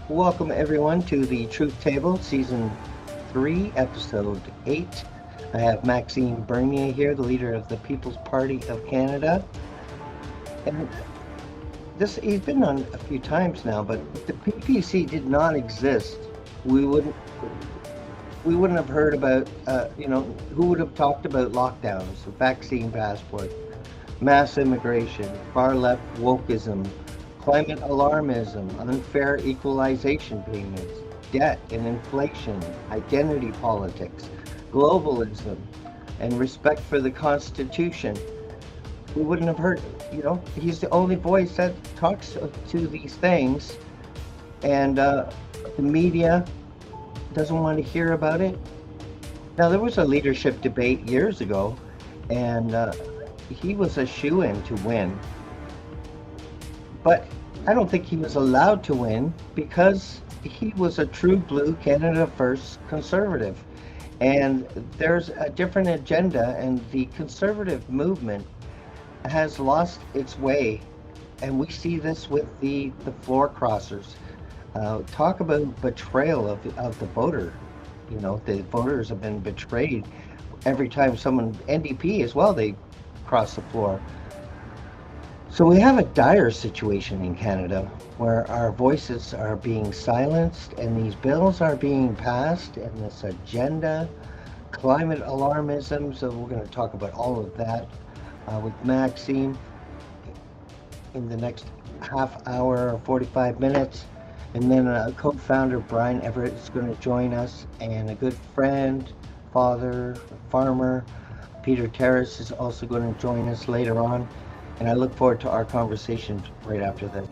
Welcome everyone to the Truth Table, Season 3, Episode 8. I have Maxime Bernier here, the leader of the People's Party of Canada. And he's been on a few times now, but if the PPC did not exist, we wouldn't we wouldn't have heard about who would have talked about lockdowns, vaccine passport, mass immigration, far left wokeism, climate alarmism, unfair equalization payments, debt and inflation, identity politics, globalism, and respect for the Constitution. We wouldn't have heard, he's the only voice that talks to these things, and the media doesn't want to hear about it. Now, there was a leadership debate years ago, and he was a shoe-in to win. But I don't think he was allowed to win because he was a true blue Canada First conservative. And there's a different agenda, and the conservative movement has lost its way. And we see this with the floor crossers. Talk about betrayal of the voter. The voters have been betrayed every time someone, NDP as well, they cross the floor. So we have a dire situation in Canada where our voices are being silenced and these bills are being passed and this agenda, climate alarmism. So we're going to talk about all of that with Maxime in the next half hour or 45 minutes. And then a co-founder, Brian Everaert, is going to join us, and a good friend, father, farmer, Peter Terrace is also going to join us later on. And I look forward to our conversation right after this.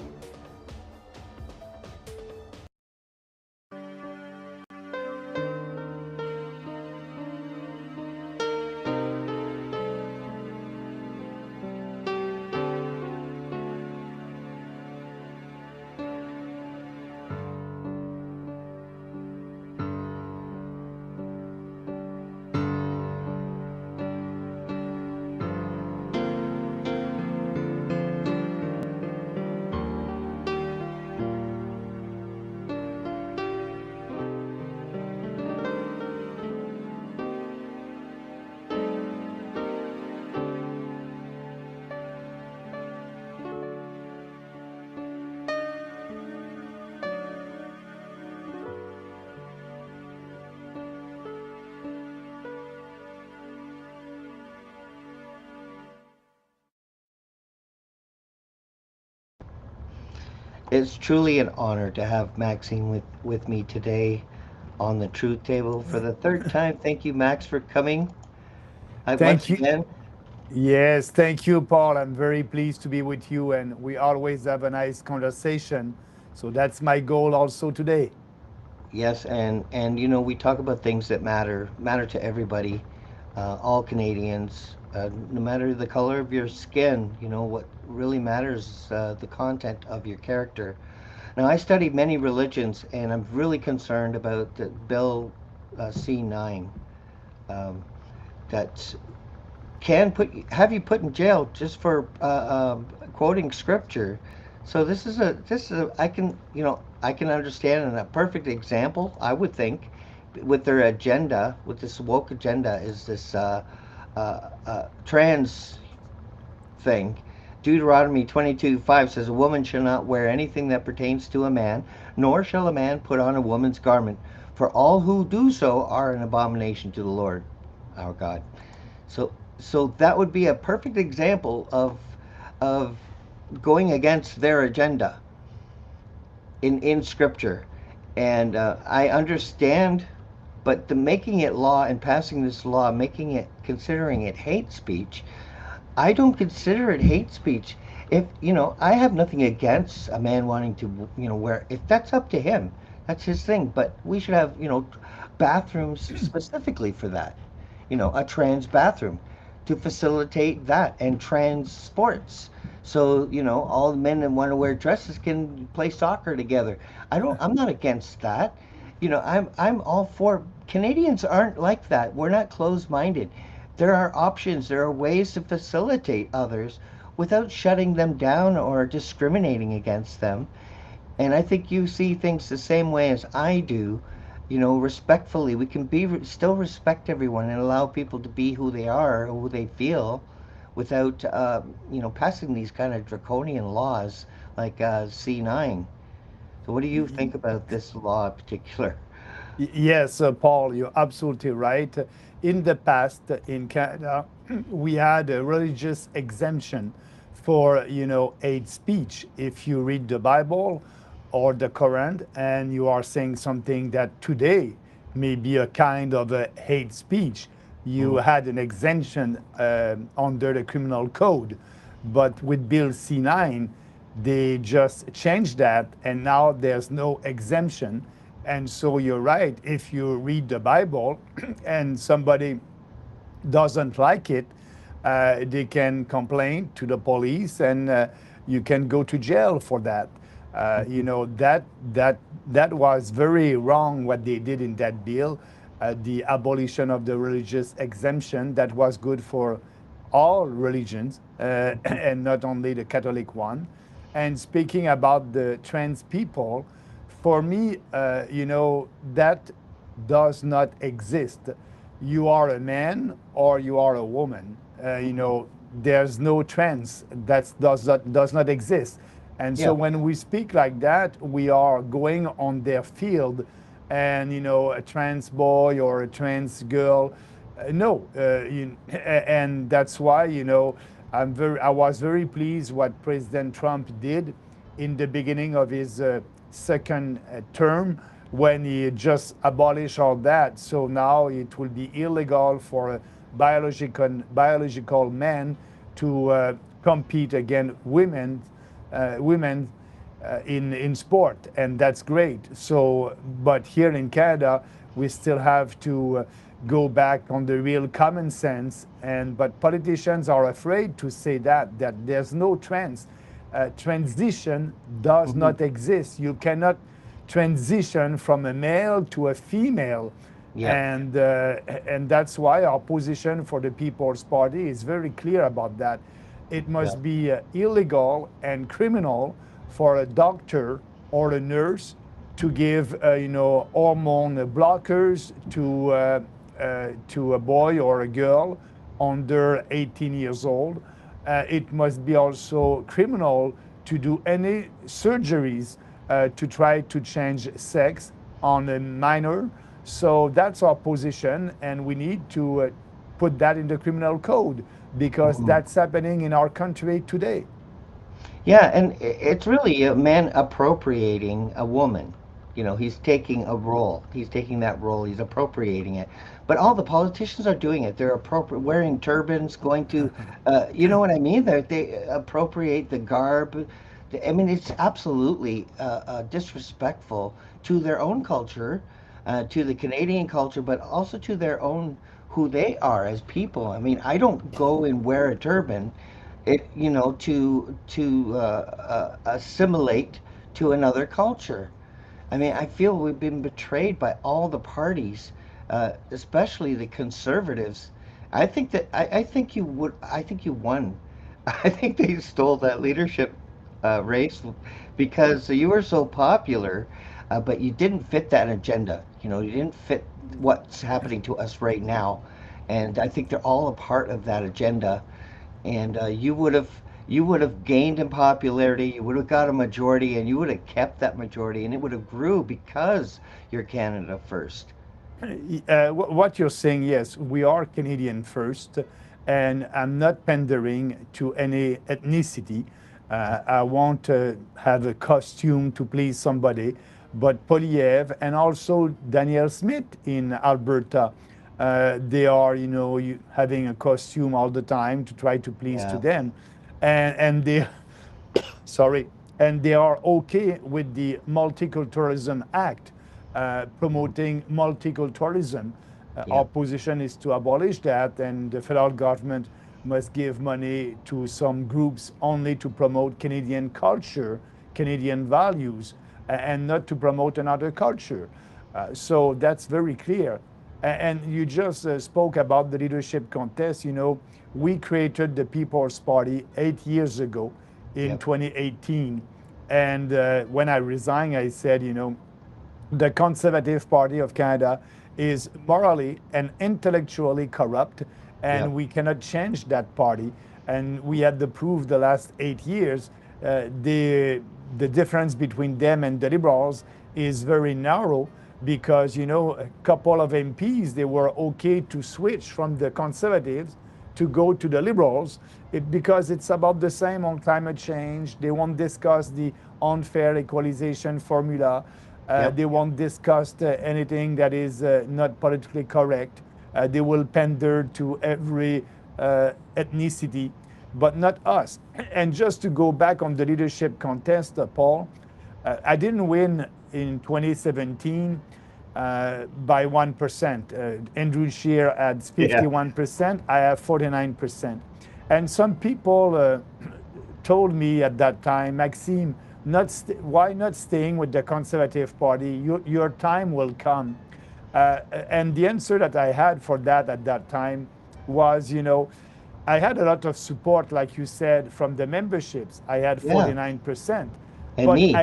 It's truly an honor to have Maxine with me today on the Truth Table for the third time. Thank you, Max, for coming. Once Thank you. again, Yes, thank you, Paul. I'm very pleased to be with you, and we always have a nice conversation. So that's my goal also today. yes, and we talk about things that matter to everybody, all Canadians, no matter the color of your skin. What really matters is the content of your character. Now, I study many religions, and I'm really concerned about the Bill C9 um, that can have you put in jail just for quoting scripture. So this is a I can understand, and a perfect example I would think with their agenda, with this woke agenda, is this trans thing. Deuteronomy 22:5 says, "A woman shall not wear anything that pertains to a man, nor shall a man put on a woman's garment, for all who do so are an abomination to the Lord our God." So so that would be a perfect example of going against their agenda in scripture. And I understand, but the making it law and passing this law, making it considering it hate speech, I don't consider it hate speech. If I have nothing against a man wanting to wear, if that's up to him, that's his thing. But we should have bathrooms specifically for that. A trans bathroom to facilitate that, and trans sports. So all the men that want to wear dresses can play soccer together. I'm not against that. I'm all for. Canadians aren't like that. We're not closed-minded. There are options, there are ways to facilitate others without shutting them down or discriminating against them. And I think you see things the same way as I do. You know, respectfully, we can still respect everyone and allow people to be who they are, who they feel, without passing these kind of draconian laws like C9. So, what do you think about this law in particular? Yes, Paul, you're absolutely right. In the past, in Canada, we had a religious exemption for, hate speech. If you read the Bible or the Quran and you are saying something that today may be a kind of a hate speech, you Mhm. had an exemption under the criminal code. But with Bill C9, they just changed that, and now there's no exemption. And so you're right. If you read the Bible and somebody doesn't like it, they can complain to the police, and you can go to jail for that. You Mhm. know that was very wrong what they did in that bill, the abolition of the religious exemption. That was good for all religions, Mhm. and not only the Catholic one. And speaking about the trans people, for me, that does not exist. You are a man or you are a woman. Mhm. There's no trans. That does not exist. And so Yeah. when we speak like that, we are going on their field, and a trans boy or a trans girl. No, and that's why I was very pleased what President Trump did in the beginning of his second term, when he just abolished all that. So now it will be illegal for a biological man to compete against women in sport, and that's great. So, but here in Canada, we still have to go back on the real common sense. And but politicians are afraid to say that there's no trans. Transition does Mhm. not exist. You cannot transition from a male to a female, Yeah. and that's why our position for the People's Party is very clear about that. It Yeah. must be illegal and criminal for a doctor or a nurse to give hormone blockers to a boy or a girl under 18 years old. It must be also criminal to do any surgeries to try to change sex on a minor. So that's our position, and we need to put that in the criminal code, because Mhm. that's happening in our country today. Yeah, and it's really a man appropriating a woman. You know, he's taking a role. He's taking that role. He's appropriating it. But all the politicians are doing it. They're wearing turbans, going to, you know what I mean? They appropriate the garb. I mean, it's absolutely disrespectful to their own culture, to the Canadian culture, but also to their own who they are as people. I mean, I don't go and wear a turban to assimilate to another culture. I mean, I feel we've been betrayed by all the parties, especially the conservatives. I think I think you won. I think they stole that leadership race because you were so popular, but you didn't fit that agenda. You know, you didn't fit what's happening to us right now, and I think they're all a part of that agenda. And you would have gained in popularity. You would have got a majority, and you would have kept that majority, and it would have grew because you're Canada first. What you're saying, yes, we are Canadian first, and I'm not pandering to any ethnicity. I won't have a costume to please somebody, but Poliev and also Daniel Smith in Alberta, they are, having a costume all the time to try to please to Yeah. them, and they sorry, and they are okay with the Multiculturalism Act, Mhm. promoting multiculturalism. Yeah. Our position is to abolish that, and the federal government must give money to some groups only to promote Canadian culture, Canadian values, and not to promote another culture. So that's very clear. And you just spoke about the leadership contest. We created the People's Party 8 years ago in Yep. 2018. And when I resigned, I said, the Conservative Party of Canada is morally and intellectually corrupt, and Yep. we cannot change that party. And we had the proof the last 8 years. The difference between them and the Liberals is very narrow because a couple of MPs they were okay to switch from the Conservatives to go to the Liberals because it's about the same on climate change. They won't discuss the unfair equalization formula. Yep. They won't discuss anything that is not politically correct. They will pander to every ethnicity, but not us. And just to go back on the leadership contest, Paul, I didn't win in 2017 by 1%. Andrew Scheer had Yeah. 51%. I have 49%. And some people told me at that time, Maxime, why not staying with the Conservative Party? Your time will come. And the answer that I had for that at that time was, I had a lot of support, like you said, from the memberships. I had Yeah. 49%, And but me.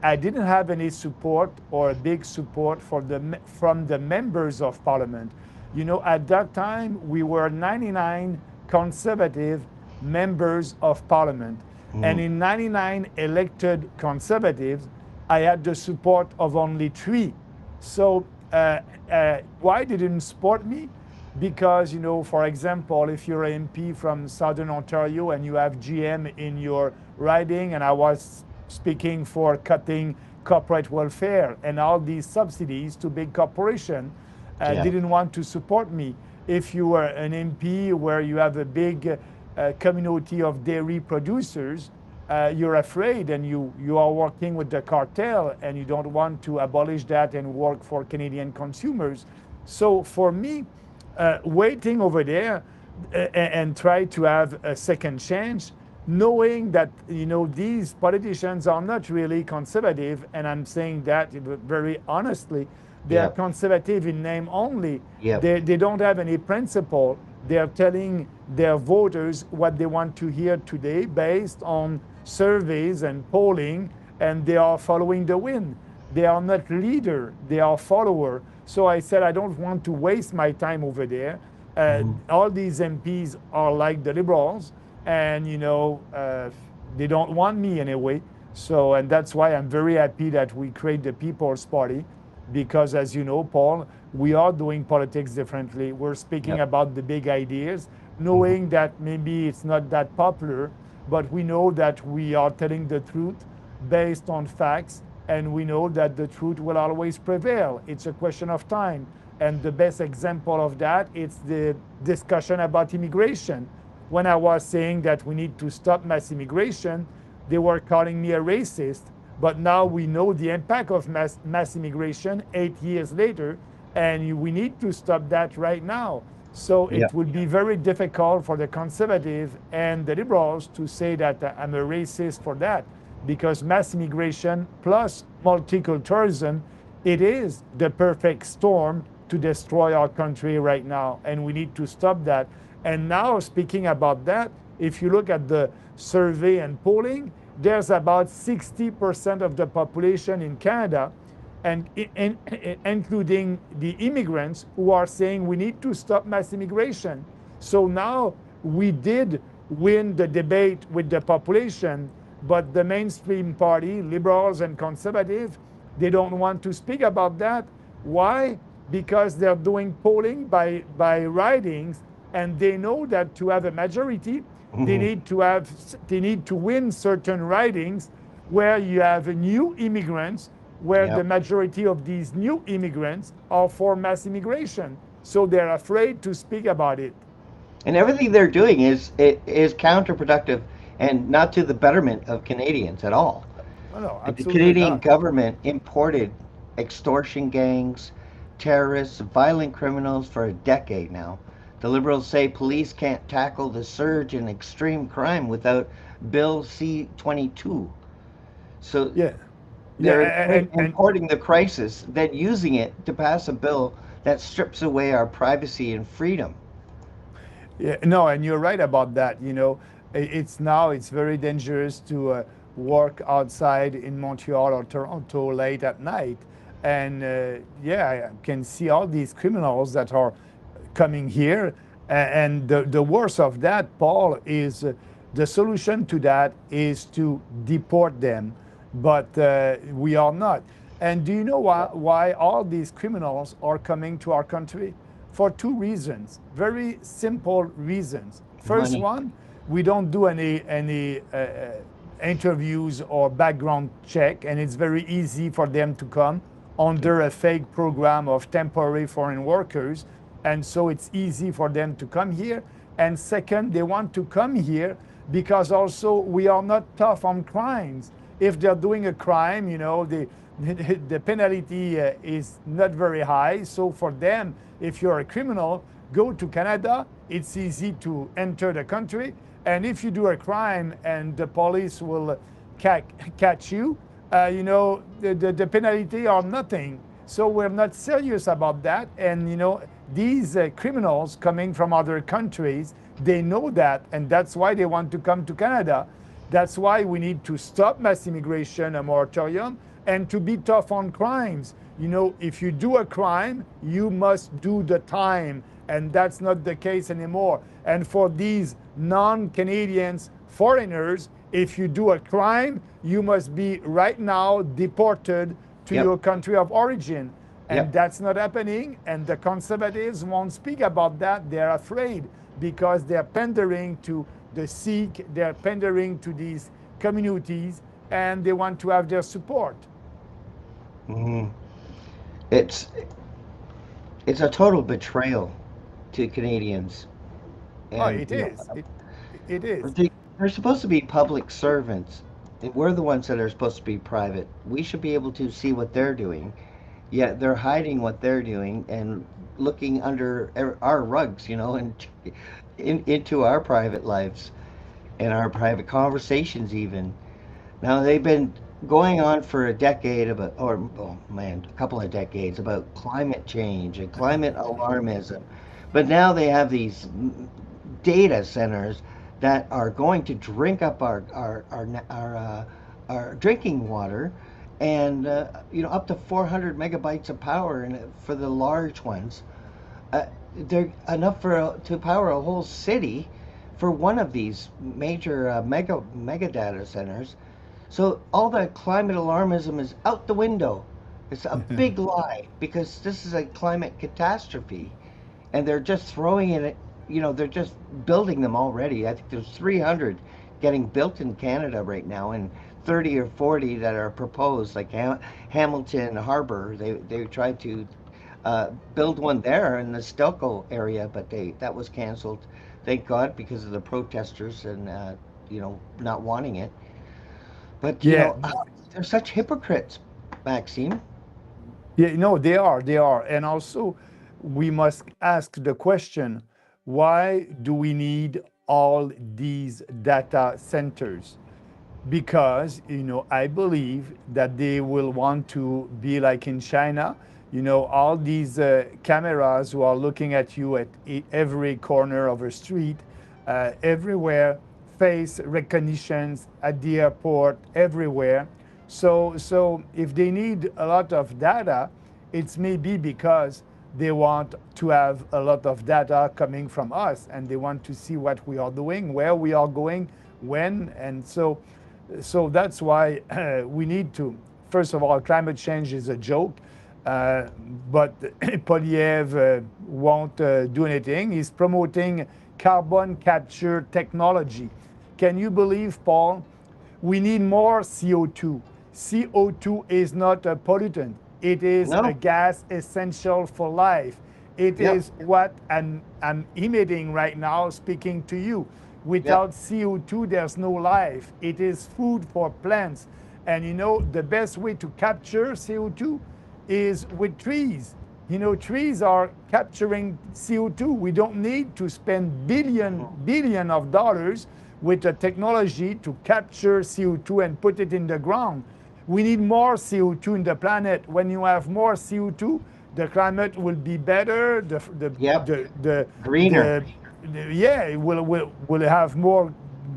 I didn't have any support or a big support from the members of parliament. At that time we were 99 conservative members of parliament, and Mhm. in 99 elected conservatives, I had the support of only three. So why they didn't support me? Because for example, if you're an MP from Southern Ontario and you have GM in your riding, and I was speaking for cutting corporate welfare and all these subsidies to big corporation, Yeah. didn't want to support me. If you were an MP where you have a big community of dairy producers, you're afraid and you are working with the cartel and you don't want to abolish that and work for Canadian consumers. So for me, waiting over there and try to have a second chance, knowing that these politicians are not really conservative, and I'm saying that very honestly, they are Yep. conservative in name only. Yep. They don't have any principle. They are telling their voters what they want to hear today based on surveys and polling, and they are following the wind. They are not leader, they are follower. So I said, I don't want to waste my time over there. Mhm. All these MPs are like the Liberals, and they don't want me anyway. So, and that's why I'm very happy that we create the People's Party, because as you know, Paul, we are doing politics differently. We're speaking Yep. about the big ideas, Mhm. knowing that maybe it's not that popular, but we know that we are telling the truth based on facts, and we know that the truth will always prevail. It's a question of time. And the best example of that is the discussion about immigration. When I was saying that we need to stop mass immigration, they were calling me a racist. But now we know the impact of mass immigration 8 years later, and we need to stop that right now. So it Yep. would be very difficult for the conservative and the liberals to say that I'm a racist for that, because mass immigration plus multiculturalism, it is the perfect storm to destroy our country right now, and we need to stop that. And now, speaking about that, if you look at the survey and polling, there's about 60% of the population in Canada, and including the immigrants, who are saying we need to stop mass immigration. So now we did win the debate with the population, but the mainstream party, liberals and conservative, they don't want to speak about that. Why? Because they're doing polling by ridings, and they know that to have a majority, they Mhm. need to have they need to win certain ridings where you have new immigrants, where the Yep. majority of these new immigrants are for mass immigration. So they're afraid to speak about it. And everything they're doing is counterproductive and not to the betterment of Canadians at all. No, no, The absolutely Canadian not. government imported extortion gangs, terrorists, violent criminals for a decade now. The Liberals say police can't tackle the surge in extreme crime without Bill C-22. So Yeah, yeah, they're and importing the crisis, then using it to pass a bill that strips away our privacy and freedom. yeah, no, and you're right about that. It's now it's very dangerous to work outside in Montreal or Toronto late at night. And yeah, I can see all these criminals that are coming here. And the worst of that, Paul, is the solution to that is to deport them. But we are not. And do you know why all these criminals are coming to our country? For two reasons, very simple reasons. First Money. one, we don't do any interviews or background check, and it's very easy for them to come under a fake program of temporary foreign workers, and so it's easy for them to come here. And second, they want to come here because also we are not tough on crimes. If they're doing a crime, the penalty is not very high. So for them, if you're a criminal, go to Canada. It's easy to enter the country. And if you do a crime and the police will catch you, the penalty or nothing. So we're not serious about that. And, these criminals coming from other countries, they know that. And that's why they want to come to Canada. That's why we need to stop mass immigration, a moratorium, and to be tough on crimes. If you do a crime, you must do the time. And that's not the case anymore. And for these non-Canadians, foreigners, if you do a crime, you must be right now deported to Yep. your country of origin. And Yep. that's not happening. And the conservatives won't speak about that. They're afraid because they're pandering to the Sikh, they're pandering to these communities, and they want to have their support. Hmm. It's it's a total betrayal to Canadians, Oh, and it is. It is. they, they're supposed to be public servants. And we're the ones that are supposed to be private. We should be able to see what they're doing. Yet they're hiding what they're doing and looking under our rugs, and into our private lives and our private conversations even. Now they've been going on for a decade about, or oh man, a couple of decades about climate change and climate alarmism, but now they have these data centers that are going to drink up our drinking water, and up to 400 megabytes of power for the large ones. Uh, they're enough to power a whole city for one of these major mega data centers. So all that climate alarmism is out the window. It's a big lie because this is a climate catastrophe, and they're just throwing in it. They're just building them already. I think there's 300 getting built in Canada right now, and 30 or 40 that are proposed, like Hamilton Harbor. They tried to build one there in the Stelco area, but that was canceled. Thank God, because of the protesters and not wanting it. But Yeah, they're such hypocrites, Maxime. yeah, no, they are. And also, we must ask the question, why do we need all these data centers? Because I believe that they will want to be like in China. All these cameras who are looking at you at every corner of a street, everywhere, face recognitions at the airport, everywhere. So if they need a lot of data, it's maybe because they want to have a lot of data coming from us, and they want to see what we are doing, where we are going, when. And so that's why we need to, first of all, climate change is a joke, but Polyev won't do anything. He's promoting carbon capture technology. Can you believe, Paul? We need more CO2. CO2 is not a pollutant. It is a No. gas essential for life. It Yep. is what I'm emitting right now, speaking to you. Yep. Without CO2, there's no life. It is food for plants. And the best way to capture CO2 is with trees. Trees are capturing CO2. We don't need to spend billion of dollars with a technology to capture CO2 and put it in the ground. We need more CO2 in the planet. When you have more CO2, the climate will be better. Yep. Greener. Yeah, it will have more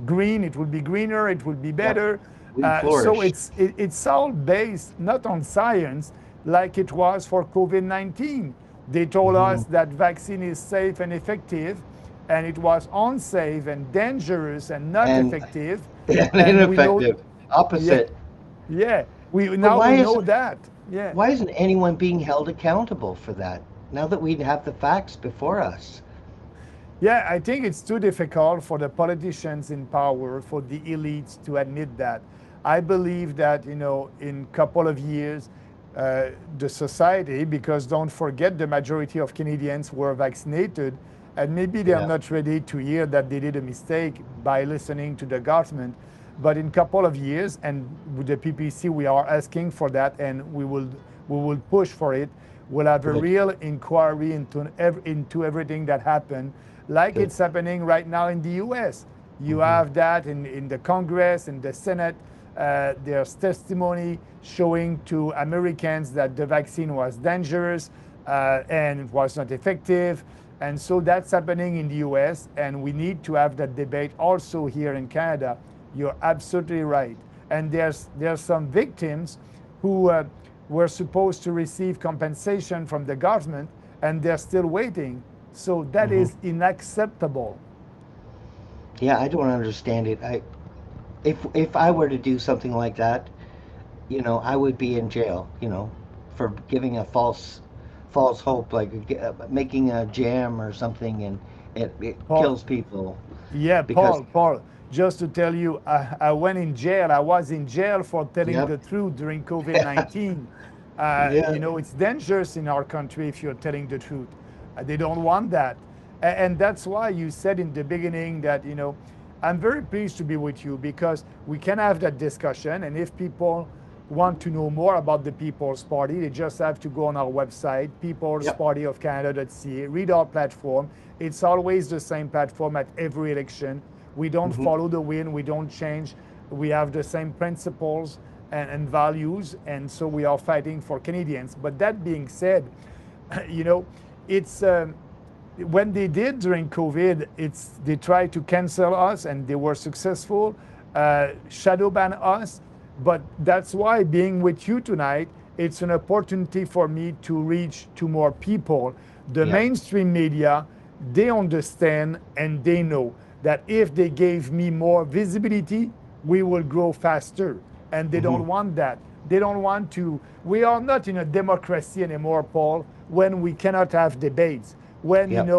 green. It will be greener. It will be Yep. better. We So flourished. it's all based not on science like it was for COVID-19. They told Hmm. us that vaccine is safe and effective, and it was unsafe and dangerous and not And effective. And we know, ineffective. yeah, Opposite. yeah. We But now we know that. Yeah. why isn't anyone being held accountable for that? Now that we have the facts before us. Yeah, I think it's too difficult for the politicians in power, for the elites to admit that. I believe that, in a couple of years, the society, because don't forget the majority of Canadians were vaccinated, and maybe they are Yeah. not ready to hear that they did a mistake by listening to the government. But in a couple of years, and with the PPC, we are asking for that, and we will push for it. We'll have a Good. real inquiry into everything that happened, like Good. it's happening right now in the US. You Hmm. have that in the Congress, in the Senate. There's testimony showing to Americans that the vaccine was dangerous and it was not effective. And so that's happening in the US, and we need to have that debate also here in Canada. You're absolutely right. And there's some victims who were supposed to receive compensation from the government, and they're still waiting. So that Hmm. is unacceptable. Yeah, I don't understand it. If I were to do something like that, I would be in jail, for giving a false hope, like making a jam or something, and it Paul, kills people yeah, because, Paul, just to tell you, I went in jail. I was in jail for telling yep, the truth during COVID-19. yeah, It's dangerous in our country if you're telling the truth. They don't want that. And that's why you said in the beginning that, I'm very pleased to be with you because we can have that discussion. And if people want to know more about the People's Party, they just have to go on our website, yep, peoplespartyofcanada.ca, read our platform. It's always the same platform at every election. We don't hmm, follow the wind, we don't change. We have the same principles and values, and so we are fighting for Canadians. But that being said, you know, it's when they did during COVID, they tried to cancel us, and they were successful, shadow ban us. But that's why being with you tonight, it's an opportunity for me to reach to more people. The yep, mainstream media, they understand and they know that if they gave me more visibility, we will grow faster. And they hmm, don't want that. They don't want to. We are not in a democracy anymore, Paul, when we cannot have debates. When, yep,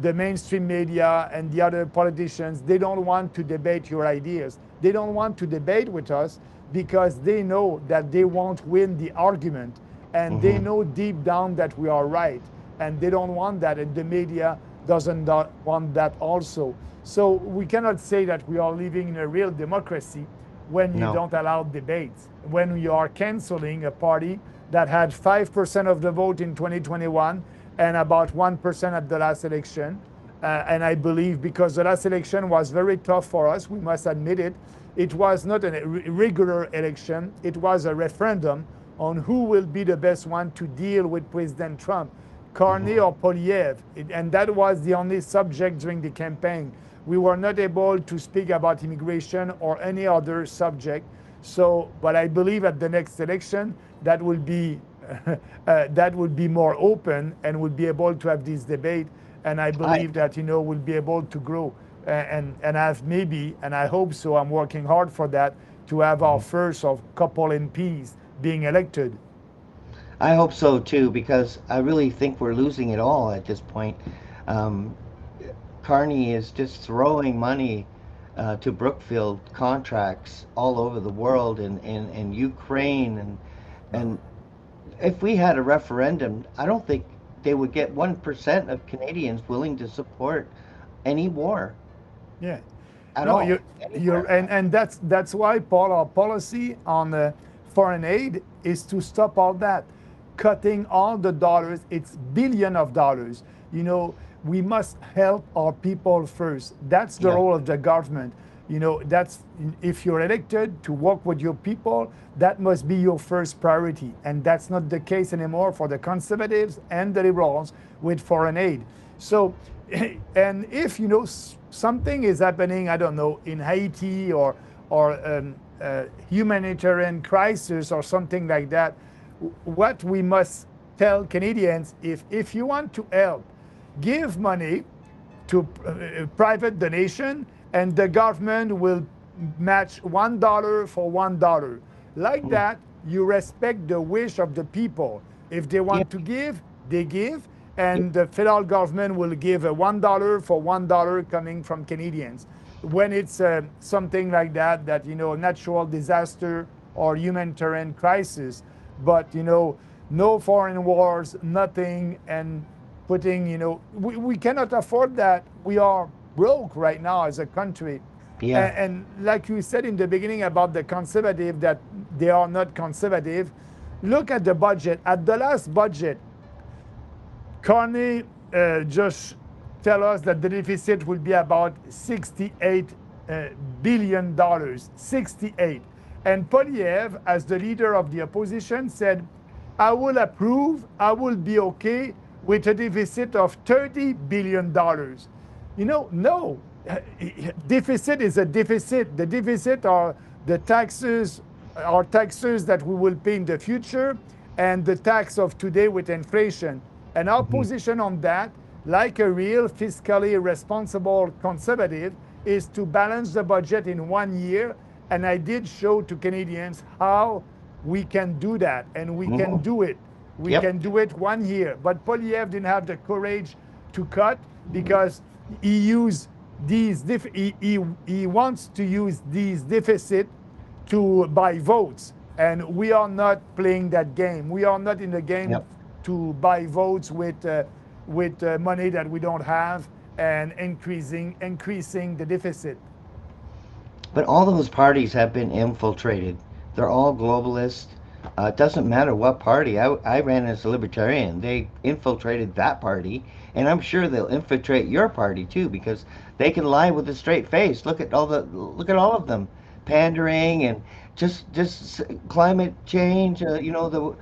the mainstream media and the other politicians, they don't want to debate your ideas. They don't want to debate with us because they know that they won't win the argument. And they hmm, know deep down that we are right. And they don't want that. And the media doesn't want that also. So we cannot say that we are living in a real democracy when you no, don't allow debates, when you are canceling a party that had 5% of the vote in 2021 and about 1% at the last election. And I believe because the last election was very tough for us, we must admit it. It was not a regular election, it was a referendum on who will be the best one to deal with President Trump, Carney hmm, or Polyev. And that was the only subject during the campaign. We were not able to speak about immigration or any other subject. So, but I believe at the next election that will be more open and we'll be able to have this debate. And I I believe that we'll be able to grow and have maybe, and I hope so. I'm working hard for that to have our mhm. first of couple MPs being elected. I hope so too, because I really think we're losing it all at this point. Um, Carney is just throwing money to Brookfield contracts all over the world, and Ukraine, and if we had a referendum, I don't think they would get 1% of Canadians willing to support any war Yeah. at No, all, you're anywhere. and that's why, Paul, our policy on foreign aid is to stop all that, cutting all the dollars. It's billion of dollars. We must help our people first. That's the Yeah. role of the government. That's if you're elected to work with your people, that must be your first priority. And that's not the case anymore for the conservatives and the liberals with foreign aid. So, and if something is happening, I don't know, in Haiti or humanitarian crisis or something like that, what we must tell Canadians, if you want to help, give money to private donation, and the government will match $1 for $1. Like Mm. that, you respect the wish of the people. If they Yeah. want to give, they give, Yeah. and the federal government will give a $1 for $1 coming from Canadians. When it's something like that, that natural disaster or humanitarian crisis, but no foreign wars, nothing, and putting, we cannot afford that. We are broke right now as a country. Yeah. And like you said in the beginning about the conservative, that they are not conservative, look at the budget. At the last budget, Carney just tell us that the deficit will be about $68 billion. 68. And Polyev, as the leader of the opposition, said, I will approve, I will be okay with a deficit of $30 billion. No, deficit is a deficit. The deficit are the taxes, that we will pay in the future, and the tax of today with inflation. And our Hmm. position on that, like a real fiscally responsible conservative, is to balance the budget in 1 year. And I did show to Canadians how we can do that, and we can Hmm. do it. We Yep. can do it 1 year. But Polyev didn't have the courage to cut because he used he wants to use these deficit to buy votes, and we are not playing that game. We are not in the game Yep. to buy votes with money that we don't have, and increasing the deficit. But all those parties have been infiltrated. They're all globalist. It doesn't matter what party. I ran as a libertarian. They infiltrated that party, and I'm sure they'll infiltrate your party too because they can lie with a straight face. Look at all of them, pandering and just climate change. The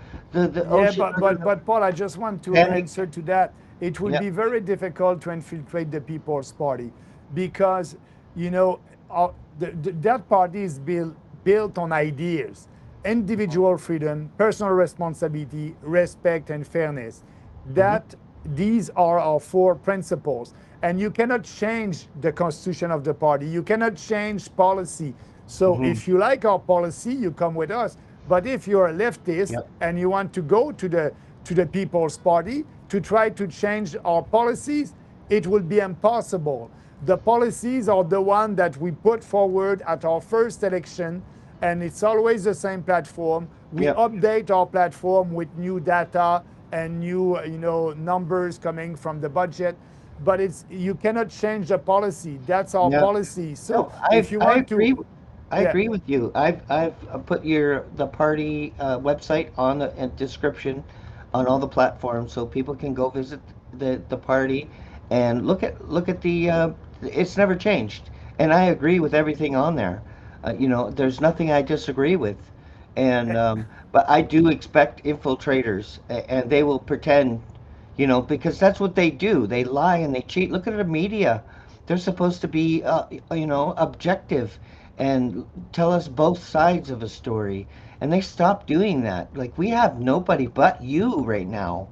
Yeah, ocean but Paul, I just want to panic. answer to that. It will Yep. be very difficult to infiltrate the People's Party because you know uh, that party is built on ideas, individual freedom, personal responsibility, respect, and fairness. Hmm. That these are our four principles, and you cannot change the constitution of the party. You cannot change policy. So Hmm. if you like our policy, you come with us. But if you're a leftist Yep. and you want to go to the People's Party to try to change our policies, it will be impossible. The policies are the one that we put forward at our first election, and it's always the same platform. We Yep. update our platform with new data and new numbers coming from the budget, but it's you cannot change the policy. That's our Yep. policy. So No, if you I want to, agree. I yeah, agree with you. I've put the party website on the description on all the platforms so people can go visit the party and look at the it's never changed. And I agree with everything on there. There's nothing I disagree with. And but I do expect infiltrators and they will pretend, because that's what they do. They lie and they cheat. Look at the media. They're supposed to be, objective and tell us both sides of a story. And they stopped doing that. Like, we have nobody but you right now.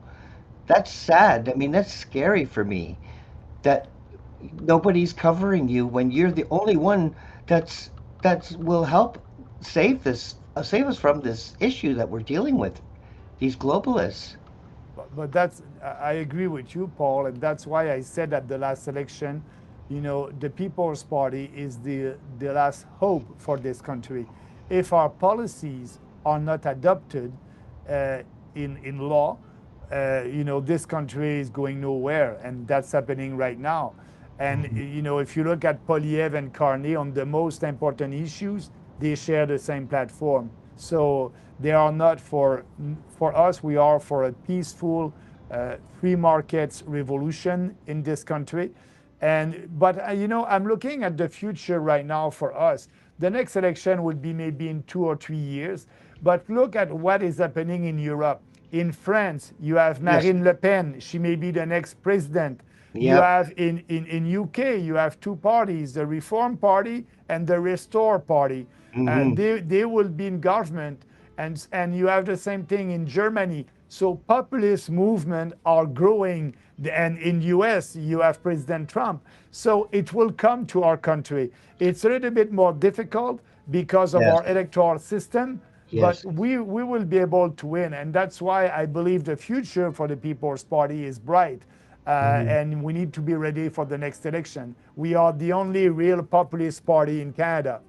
That's sad. I mean, that's scary for me that nobody's covering you when you're the only one that's will help save us from this issue that we're dealing with. These globalists. but that's I agree with you, Paul, and that's why I said at the last election, the People's Party is the last hope for this country. If our policies are not adopted uh, in law, this country is going nowhere, and that's happening right now. And Mhm. if you look at Polyev and Carney on the most important issues, they share the same platform. So they are not for us. We are for a peaceful, free markets revolution in this country. But I'm looking at the future right now for us. The next election will be maybe in 2 or 3 years. But look at what is happening in Europe. In France, you have Yes. Marine Le Pen. She may be the next president. You Yep. have in UK, you have two parties, the Reform Party and the Restore Party. Mm-hmm. They will be in government, and you have the same thing in Germany. So populist movements are growing, and in US you have President Trump. So it will come to our country. It's a little bit more difficult because of Yes. our electoral system, but Yes. we will be able to win, and that's why I believe the future for the People's Party is bright. Mm-hmm. And we need to be ready for the next election. We are the only real populist party in Canada.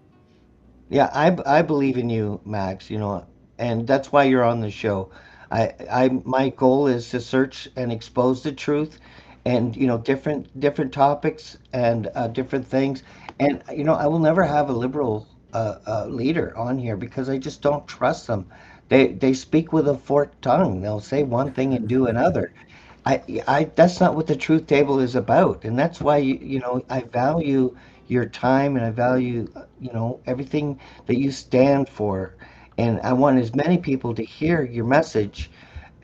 Yeah, I believe in you, Max, and that's why you're on the show. My goal is to search and expose the truth and, different topics and different things. And, I will never have a liberal leader on here because I just don't trust them. They speak with a forked tongue. They'll say one thing and do another. That's not what the truth table is about, and that's why I value your time and I value everything that you stand for, and I want as many people to hear your message,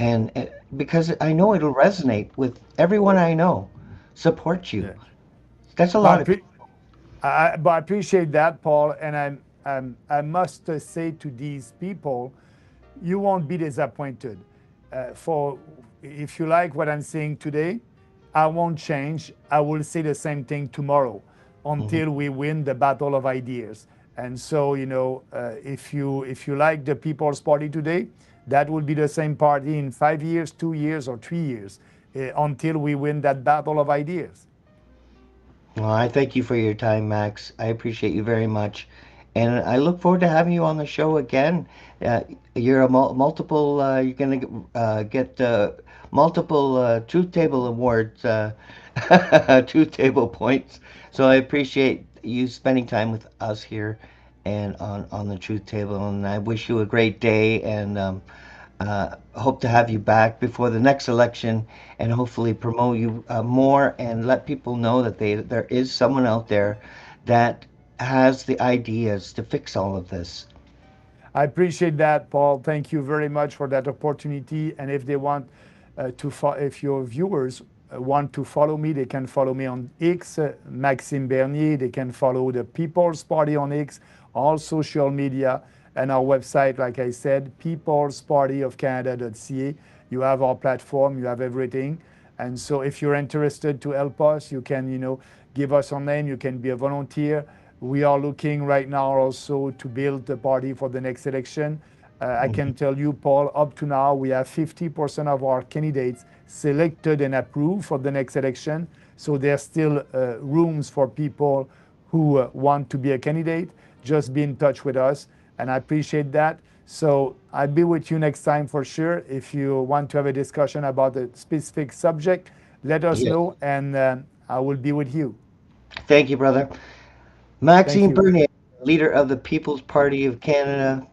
and because I know it'll resonate with everyone I know. Support you. Yeah. That's a lot But of people. but I appreciate that, Paul. And I must say to these people, you won't be disappointed. For if you like what I'm saying today, I won't change. I will say the same thing tomorrow Hmm. until we win the battle of ideas. And so, if you like the People's Party today, that will be the same party in 5 years, 2 years, or 3 years, until we win that battle of ideas. Well, I thank you for your time, Max. I appreciate you very much. And I look forward to having you on the show again. Uh, you're a multiple, you're going to get multiple Truth Table Awards, Truth Table points. So I appreciate you spending time with us here and on the Truth Table. And I wish you a great day, and hope to have you back before the next election and hopefully promote you more and let people know that there is someone out there that has the ideas to fix all of this. I appreciate that, Paul. Thank you very much for that opportunity. And if they want if your viewers want to follow me, they can follow me on X, Maxime Bernier. They can follow the People's Party on X, all social media, and our website, like I said, peoplespartyofcanada.ca. You have our platform, you have everything. And so if you're interested to help us, you can, give us a name, you can be a volunteer. We are looking right now also to build the party for the next election. I can Mhm. tell you, Paul, up to now, we have 50% of our candidates selected and approved for the next election. So there's still rooms for people who want to be a candidate. Just be in touch with us, and I appreciate that. So I'll be with you next time for sure. If you want to have a discussion about a specific subject, let us Yes. know, and I will be with you. Thank you, brother. Thank Maxime you. Bernier, leader of the People's Party of Canada.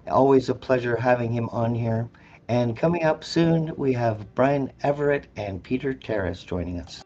Always a pleasure having him on here. And coming up soon, we have Brian Everett and Peter Terrace joining us.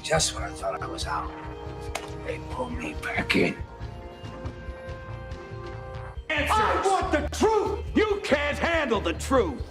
Just when I thought I was out, they pulled me back in. I want the truth! You can't handle the truth!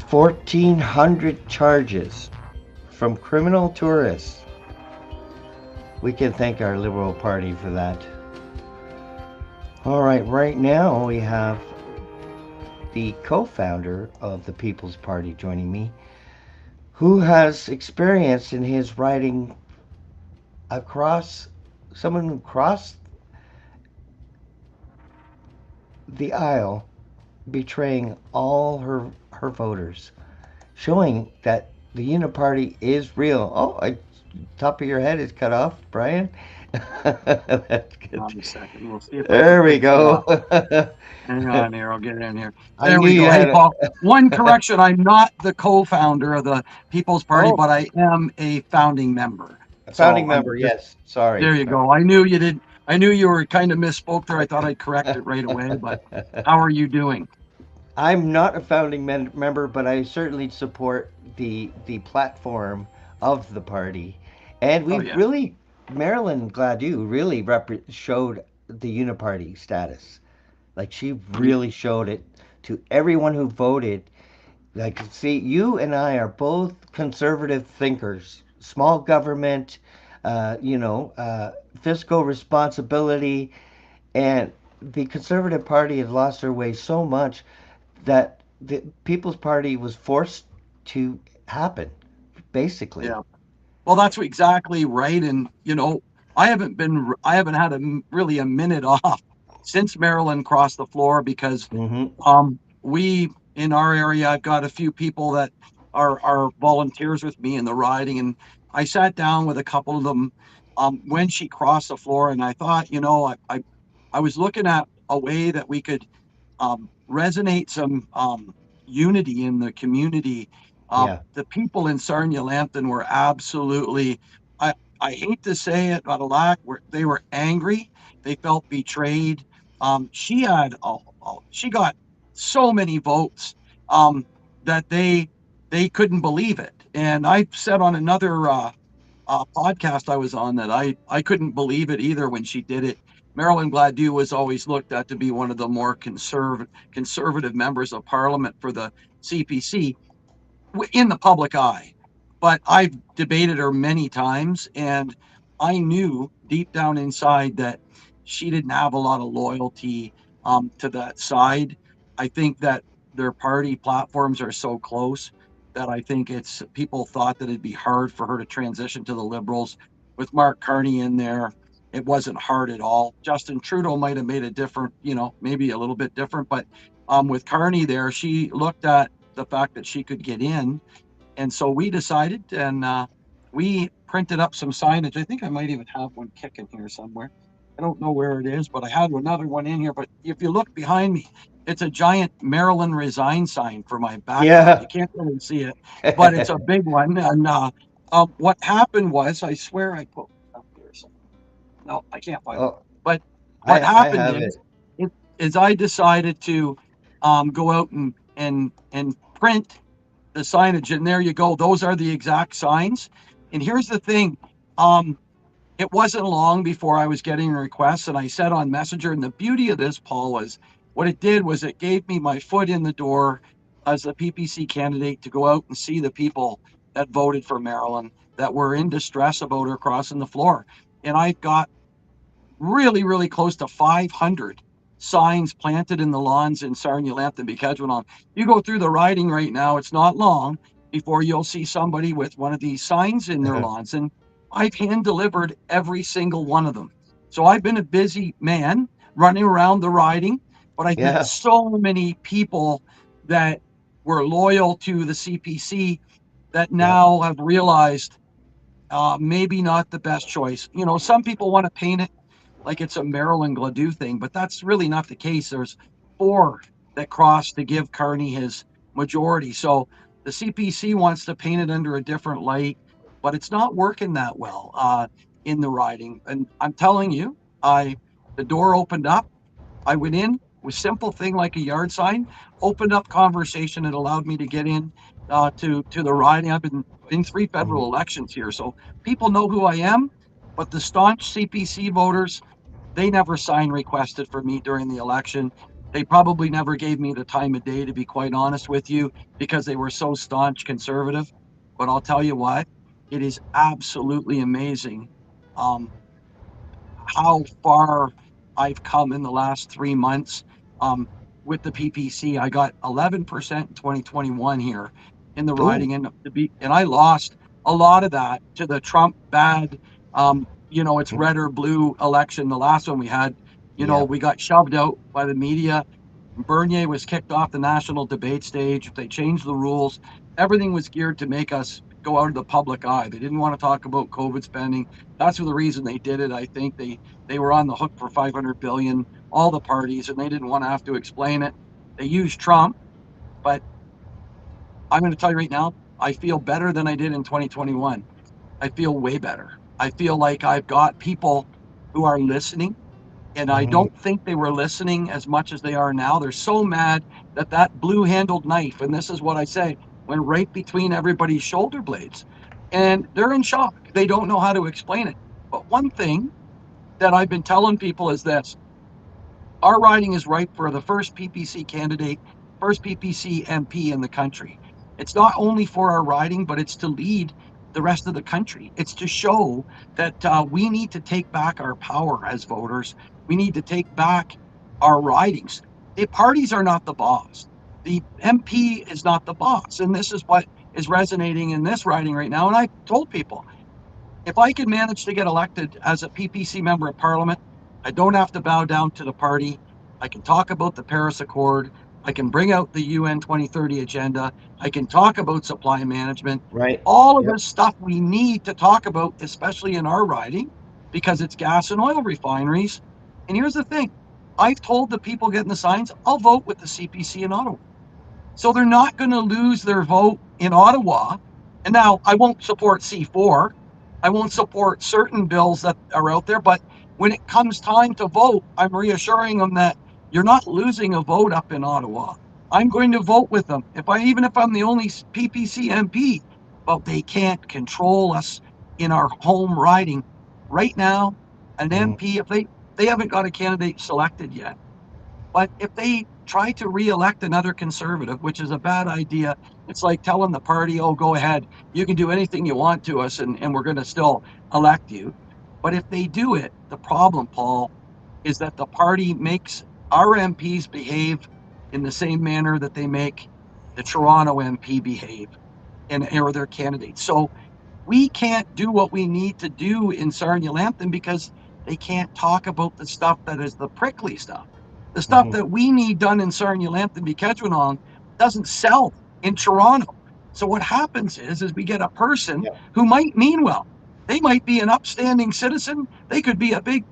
$1,400 charges from criminal tourists. We can thank our Liberal Party for that. All right now we have the co-founder of the People's Party joining me, who has experience in his riding across, someone who crossed the aisle, betraying all her voters, showing that the Uniparty is real. Top of your head is cut off, Brian. That's good. Hold on a second. We'll see if There we go. Hang on here. I'll get in here. I There knew we you go. had Hey, Paul. One correction. I'm not the co-founder of the People's Party, but I am a founding member. A founding So, member, yes. Sorry. There you go. I knew you did. I knew you were kind of misspoke there. I thought I'd correct it right away. But how are you doing? I'm not a founding member, but I certainly support the platform of the party, and we really, Marilyn Gladu really showed the Uniparty status. Like, she really showed it to everyone who voted. Like, see, you and I are both conservative thinkers. Small government, fiscal responsibility, and the Conservative Party has lost their way so much that the People's Party was forced to happen, basically. Yeah. Well, that's exactly right. And, I haven't had really a minute off since Marilyn crossed the floor because we in our area, I've got a few people that are volunteers with me in the riding, and I sat down with a couple of them when she crossed the floor, and I thought, I was looking at a way that we could resonate some unity in the community. The people in Sarnia-Lambton were absolutely, I hate to say it, but they were angry. They felt betrayed. She got so many votes that they couldn't believe it. And I said on another podcast I was on that I couldn't believe it either when she did it. Marilyn Gladu was always looked at to be one of the more conservative members of Parliament for the CPC in the public eye. But I've debated her many times, and I knew deep down inside that she didn't have a lot of loyalty to that side. I think that their party platforms are so close that I think people thought that it'd be hard for her to transition to the Liberals. With Mark Carney in there, it wasn't hard at all. Justin Trudeau might have made a different, maybe a little bit different, but with Carney there, she looked at the fact that she could get in. And so we decided, and we printed up some signage. I think I might even have one kicking here somewhere. I don't know where it is, but I had another one in here. But if you look behind me, it's a giant Marilyn resign sign for my back. Yeah. You can't really see it, but it's a big one. And what happened was, I swear I put it up here somewhere. No, I can't find it. But what happened is I decided to go out and print the signage, and there you go. Those are the exact signs. And here's the thing. It wasn't long before I was getting requests, and I said on Messenger, and the beauty of this, Paul, was what it did was it gave me my foot in the door as a PPC candidate to go out and see the people that voted for Marilyn that were in distress about her crossing the floor. And I got really, really close to 500 signs planted in the lawns in Sarnia-Lambton, Bekedgewinon. You go through the riding right now, it's not long before you'll see somebody with one of these signs in their lawns. And I've hand delivered every single one of them. So I've been a busy man running around the riding, but I met so many people that were loyal to the CPC that now have realized maybe not the best choice. You know, some people want to paint it like it's a Marilyn Gladue thing, but that's really not the case. There's 4 that crossed to give Carney his majority. So the CPC wants to paint it under a different light, but it's not working that well in the riding. And I'm telling you, the door opened up. I went in with simple thing like a yard sign, opened up conversation. It allowed me to get in to the riding. I've been in 3 federal elections here, so people know who I am. But the staunch CPC voters, they never sign requested for me during the election. They probably never gave me the time of day, to be quite honest with you, because they were so staunch conservative. But I'll tell you what, it is absolutely amazing um, how far I've come in the last 3 months um, with the PPC. I got 11% in 2021 here in the riding, and I lost a lot of that to the Trump bad. It's red or blue election. The last one we had, Yeah. we got shoved out by the media. Bernier was kicked off the national debate stage. They changed the rules. Everything was geared to make us go out of the public eye. They didn't want to talk about COVID spending. That's the reason they did it. I think they were on the hook for 500 billion, all the parties, and they didn't want to have to explain it. They used Trump, but I'm going to tell you right now, I feel better than I did in 2021. I feel way better. I feel like I've got people who are listening, and I don't think they were listening as much as they are now. They're so mad that blue-handled knife, and this is what I say, went right between everybody's shoulder blades. And they're in shock. They don't know how to explain it. But one thing that I've been telling people is this: our riding is ripe for the first PPC candidate, first PPC MP in the country. It's not only for our riding, but it's to lead the rest of the country. It's to show that we need to take back our power as voters. We need to take back our ridings. The parties are not the boss. The MP is not the boss. And this is what is resonating in this riding right now. And I told people, if I can manage to get elected as a PPC member of parliament, I don't have to bow down to the party. I can talk about the Paris Accord. I can bring out the UN 2030 agenda. I can talk about supply management. Right. All of Yep. the stuff we need to talk about, especially in our riding, because it's gas and oil refineries. And here's the thing. I've told the people getting the signs, I'll vote with the CPC in Ottawa. So they're not going to lose their vote in Ottawa. And now I won't support C4. I won't support certain bills that are out there. But when it comes time to vote, I'm reassuring them that you're not losing a vote up in Ottawa. I'm going to vote with them, even if I'm the only PPC MP. But they can't control us in our home riding. Right now, an MP, if they haven't got a candidate selected yet, but if they try to re-elect another conservative, which is a bad idea, it's like telling the party, oh, go ahead, you can do anything you want to us and we're going to still elect you. But if they do it, the problem, Paul, is that the party makes our MPs behave in the same manner that they make the Toronto MP behave or their candidates. So we can't do what we need to do in Sarnia-Lambton because they can't talk about the stuff that is the prickly stuff. The stuff that we need done in Sarnia-Lambton, Bequidwinong, doesn't sell in Toronto. So what happens is we get a person who might mean well. They might be an upstanding citizen. They could be a big,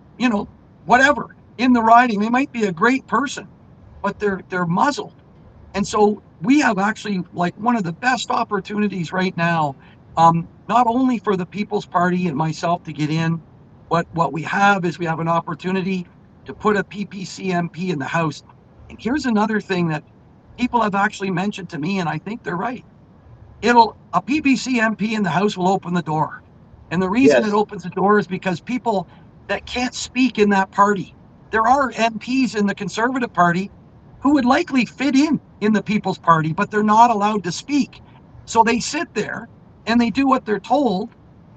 whatever in the riding. They might be a great person, but they're muzzled. And so we have actually like one of the best opportunities right now, not only for the People's Party and myself to get in, but what we have is we have an opportunity to put a PPC MP in the House. And here's another thing that people have actually mentioned to me, and I think they're right. A PPC MP in the House will open the door. And the reason it opens the door is because people that can't speak in that party, there are MPs in the Conservative Party who would likely fit in the People's Party, but they're not allowed to speak. So they sit there and they do what they're told.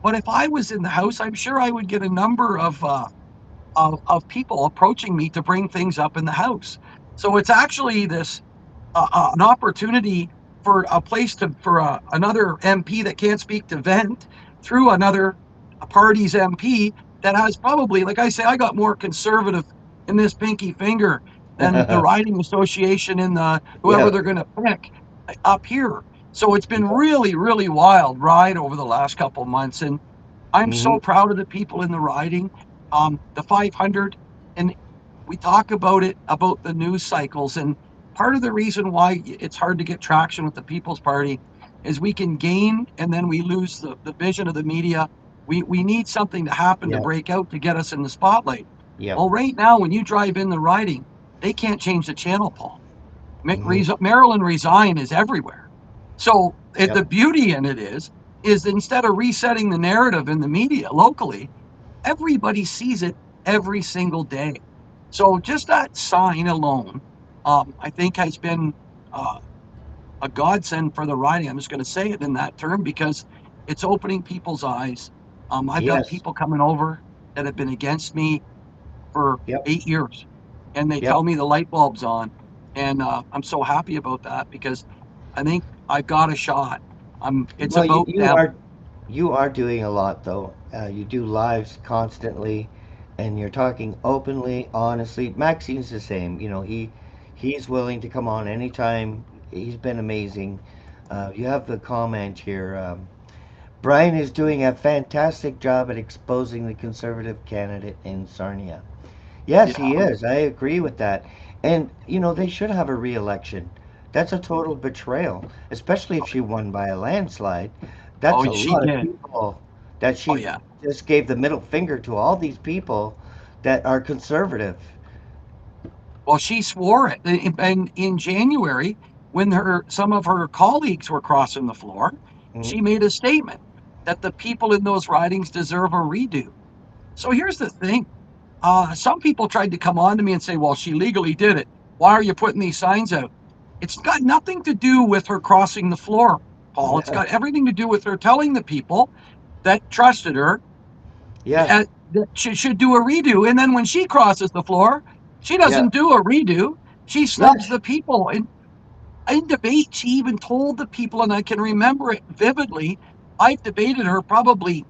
But if I was in the House, I'm sure I would get a number of people approaching me to bring things up in the House. So it's actually this an opportunity for a place for another MP that can't speak to vent through another party's MP that has probably, like I say, I got more conservative in this pinky finger than the riding association in the whoever they're going to pick. up here. So it's been really, really wild ride over the last couple of months. And I'm so proud of the people in the riding. The 500, and we talk about it, about the news cycles. And part of the reason why it's hard to get traction with the People's Party is we can gain and then we lose the vision of the media. We need something to happen to break out to get us in the spotlight. Well, right now, when you drive in the riding, they can't change the channel, Paul. Marilyn Resign is everywhere. So the beauty in it is instead of resetting the narrative in the media locally, everybody sees it every single day. So just that sign alone, I think has been a godsend for the riding. I'm just going to say it in that term because it's opening people's eyes. I've got people coming over that have been against me for 8 years, and they tell me the light bulb's on. And I'm so happy about that because I think I've got a shot. It's Well, about them. you are doing a lot though. You do lives constantly, and you're talking openly, honestly. Maxime's the same. You know, he's willing to come on anytime. He's been amazing. You have the comment here. Brian is doing a fantastic job at exposing the conservative candidate in Sarnia. Yes, he is. I agree with that. And, you know, they should have a re-election. That's a total betrayal, especially if she won by a landslide. That's Oh, a she lot of did. people that Oh, she yeah. just gave the middle finger to all these people that are conservative. Well, she swore it. And in January, when some of her colleagues were crossing the floor, Mhm. she made a statement that the people in those ridings deserve a redo. So here's the thing. Some people tried to come on to me and say, well, she legally did it. Why are you putting these signs out? It's got nothing to do with her crossing the floor, Paul. It's got everything to do with her telling the people that trusted her Yes, that she should do a redo. And then when she crosses the floor, she yeah, doesn't do a redo. She snubs yes, the people. And in debate, she even told the people, and I can remember it vividly. I've debated her probably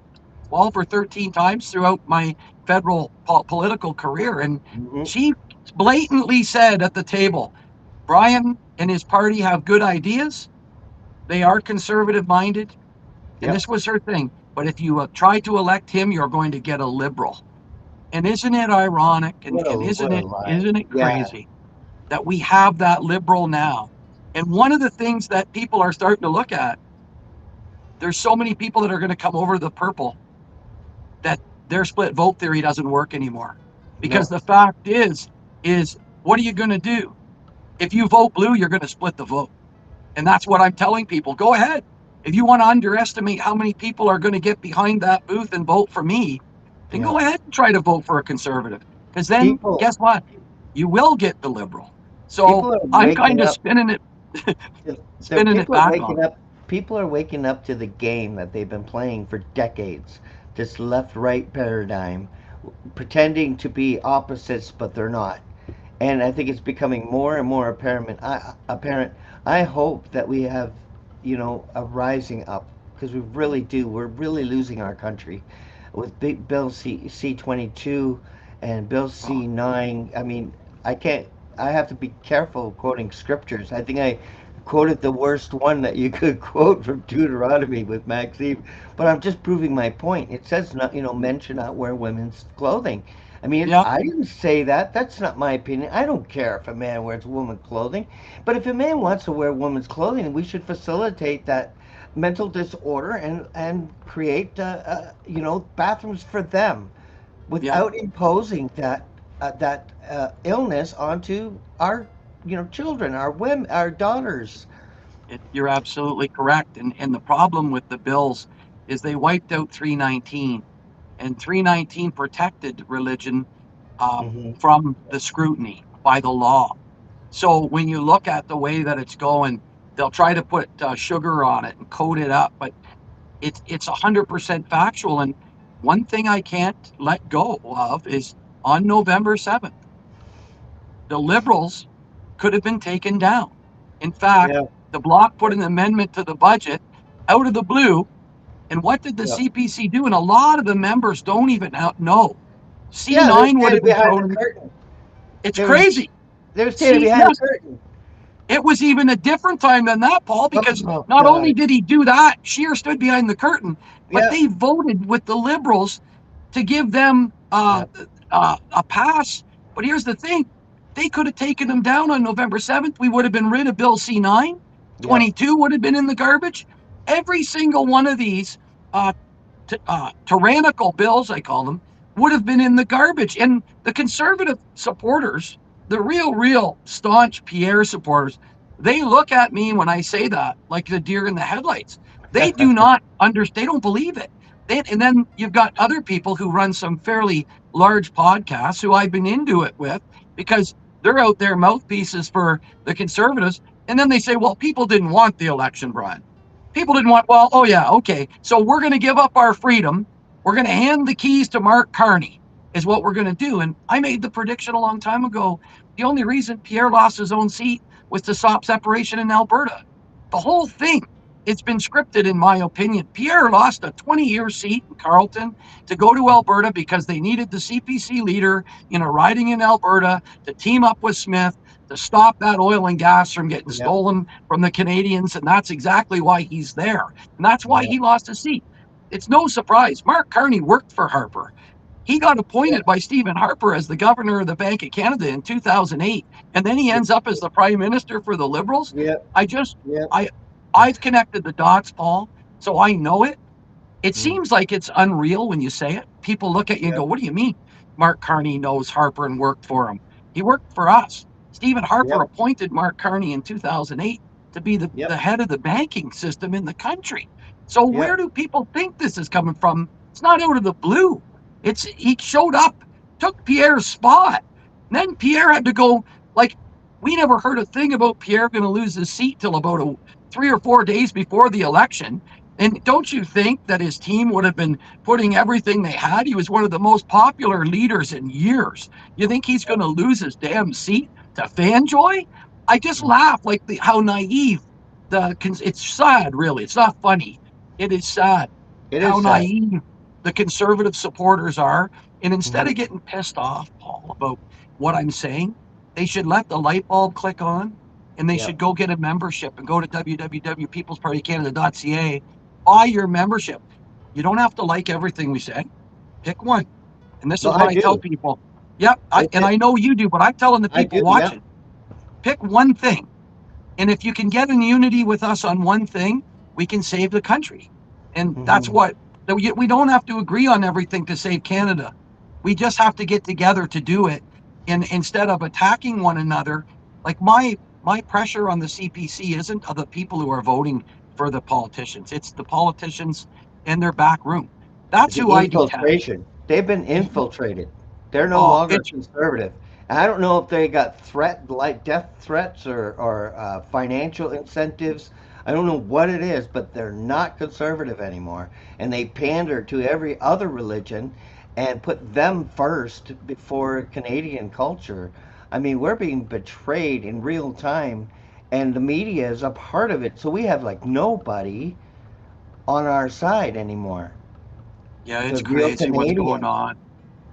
12 or 13 times throughout my federal political career. And hmm, she blatantly said at the table, Brian and his party have good ideas. They are conservative minded. And yep. this was her thing. But if you try to elect him, you're going to get a liberal. And isn't it ironic and What isn't a it lie. isn't it Yeah, crazy that we have that liberal now? And one of the things that people are starting to look at, there's so many people that are going to come over to the purple that their split vote theory doesn't work anymore. Because no, the fact is what are you going to do? If you vote blue, you're going to split the vote. And that's what I'm telling people. Go ahead. If you want to underestimate how many people are going to get behind that booth and vote for me, then yeah. go ahead and try to vote for a conservative. Because then, People, guess what? You will get the liberal. So people are I'm waking kind of up. spinning it, The spinning it people are back waking on. up. People are waking up to the game that they've been playing for decades. This left-right paradigm, pretending to be opposites, but they're not. And I think it's becoming more and more apparent. I hope that we have, you know, a rising up because we really do. We're really losing our country with Big Bill C-22 and Bill Oh, C-9. I mean, I can't. I have to be careful quoting scriptures. I think I quoted the worst one that you could quote from Deuteronomy with Maxime, but I'm just proving my point. It says not, you know, men should not wear women's clothing. I mean, yeah, I didn't say that. That's not my opinion. I don't care if a man wears woman's clothing. But if a man wants to wear woman's clothing, we should facilitate that mental disorder and create, you know, bathrooms for them yeah. without imposing that illness onto our, you know, children, our women, our daughters. You're absolutely correct. And the problem with the bills is they wiped out 319, and 319 protected religion Hmm. from the scrutiny by the law. So when you look at the way that it's going, they'll try to put sugar on it and coat it up, but it's 100% factual. And one thing I can't let go of is on November 7th, the liberals could have been taken down. In fact, Yeah, the bloc put an amendment to the budget out of the blue. And what did the yeah, CPC do? And a lot of the members don't even know. yeah. They're C9 would standing have been behind the thrown. curtain. It's They're crazy. they're standing See, behind the yes, curtain. It was even a different time than that, Paul, because Oh, not only God. did he do that, Scheer stood behind the curtain, but Yeah. they voted with the Liberals to give them Yeah. a pass. But here's the thing, they could have taken him down on November 7th. We would have been rid of Bill C9. Yeah. 22 would have been in the garbage. Every single one of these uh, tyrannical bills, I call them, would have been in the garbage. And the conservative supporters, the real staunch Pierre supporters, they look at me when I say that like the deer in the headlights. They do not understand. They don't believe it. And then you've got other people who run some fairly large podcasts who I've been into it with because they're out there mouthpieces for the conservatives. And then they say, well, people didn't want the election, Brian. People didn't want, well, oh yeah, okay. So we're going to give up our freedom. We're going to hand the keys to Mark Carney, is what we're going to do. And I made the prediction a long time ago. The only reason Pierre lost his own seat was to stop separation in Alberta. The whole thing, it's been scripted, in my opinion. Pierre lost a 20-year seat in Carleton to go to Alberta because they needed the CPC leader in a riding in Alberta to team up with Smith to stop that oil and gas from getting Yeah. stolen from the Canadians. And that's exactly why he's there. And that's why Yeah. he lost his seat. It's no surprise. Mark Carney worked for Harper. He got appointed by Stephen Harper as the governor of the Bank of Canada in 2008. And then he ends up as the prime minister for the Liberals. Yeah. I just, Yeah. I've connected the dots, Paul, so I know it. It Mm. seems like it's unreal when you say it. People look at you and go, what do you mean Mark Carney knows Harper and worked for him? He worked for us. Stephen Harper Yep. appointed Mark Carney in 2008 to be the Yep. head of the banking system in the country. So Yep. where do people think this is coming from? It's not out of the blue. He showed up, took Pierre's spot. And then Pierre had to go, like, we never heard a thing about Pierre going to lose his seat till about 3 or 4 days before the election. And don't you think that his team would have been putting everything they had? He was one of the most popular leaders in years. You think he's going to lose his damn seat to Fanjoy? I just laugh like how naive it's sad, really. It's not funny. It is sad It how is sad. naive the conservative supporters are. And instead of getting pissed off, Paul, about what I'm saying, they should let the light bulb click on and they Yep. should go get a membership and go to www.peoplespartycanada.ca, buy your membership. You don't have to like everything we said. Pick one. And this No, is what I I tell do. people. Yep, and I know you do, but I'm telling the I people do, watching, pick one thing. And if you can get in unity with us on one thing, we can save the country. And that's what, we don't have to agree on everything to save Canada. We just have to get together to do it. And instead of attacking one another, like my pressure on the CPC isn't of the people who are voting for the politicians. It's the politicians in their back room. That's The who I detest. infiltration. They've been infiltrated. They're no Oh, longer it's conservative. And I don't know if they got like death threats or financial incentives. I don't know what it is, but they're not conservative anymore. And they pander to every other religion and put them first before Canadian culture. I mean, we're being betrayed in real time, and the media is a part of it. So we have like nobody on our side anymore. yeah, The it's real crazy what's going Canadians. on.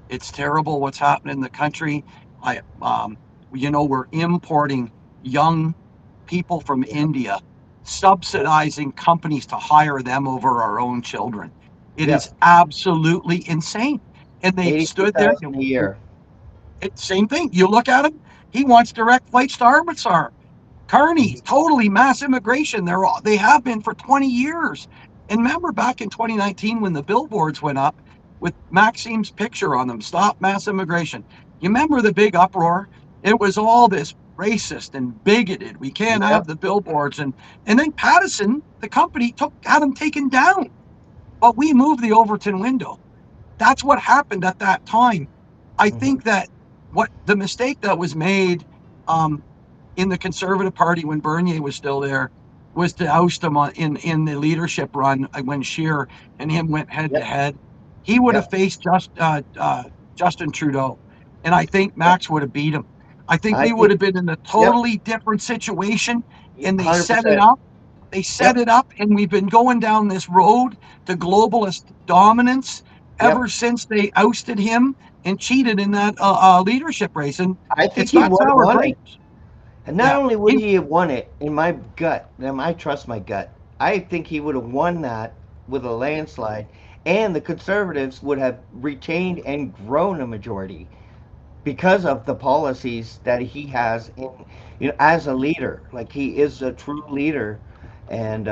It's terrible what's happening in the country. I, we're importing young people from India, subsidizing companies to hire them over our own children. It Yeah, is absolutely insane. And they eighty-two stood there. thousand a year. Same thing. You look at him. He wants direct flights to Arvidsjaur. Kearney, totally mass immigration. They have been for 20 years. And remember back in 2019 when the billboards went up with Maxime's picture on them, stop mass immigration. You remember the big uproar? It was all this racist and bigoted. We can't Yep. have the billboards. And then Pattison, the company, had them taken down. But we moved the Overton window. That's what happened at that time. I think that what the mistake that was made in the Conservative Party when Bernier was still there was to oust him in the leadership run when Scheer and him went head to head. He would have faced Justin Trudeau, and I think Max would have beat him. I think we would have been in a totally different situation, and they set it 100%. up. They set it up, and we've been going down this road to globalist dominance ever since they ousted him and cheated in that leadership race. And I think it's he not would have sour won grapes. it. And not Yeah. only would he have won it in my gut, and I trust my gut, I think he would have won that with a landslide, and the conservatives would have retained and grown a majority because of the policies that he has in, as a leader. Like, he is a true leader, and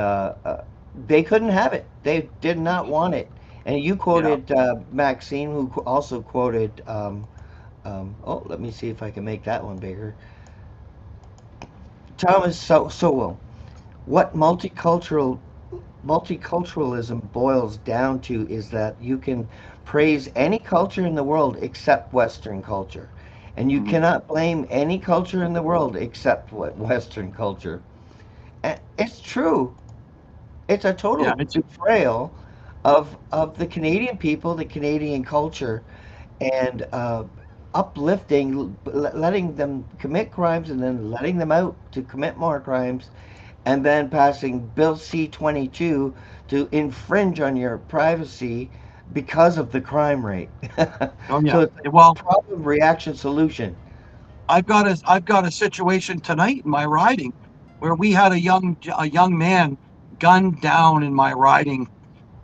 they couldn't have it. They did not want it. And you Yeah. quoted Maxine, who also quoted. Oh, let me see if I can make that one bigger. Thomas Sowell. What multiculturalism boils down to is that you can praise any culture in the world except Western culture, and you Mhm. cannot blame any culture in the world except what Western culture. And it's true. It's a total Yeah. It's betrayal of the Canadian people, the Canadian culture, and uplifting, letting them commit crimes and then letting them out to commit more crimes, and then passing Bill C-22 to infringe on your privacy because of the crime rate. oh yeah. So it's like Well, problem, reaction, solution. I've got a situation tonight in my riding where we had a young man gunned down in my riding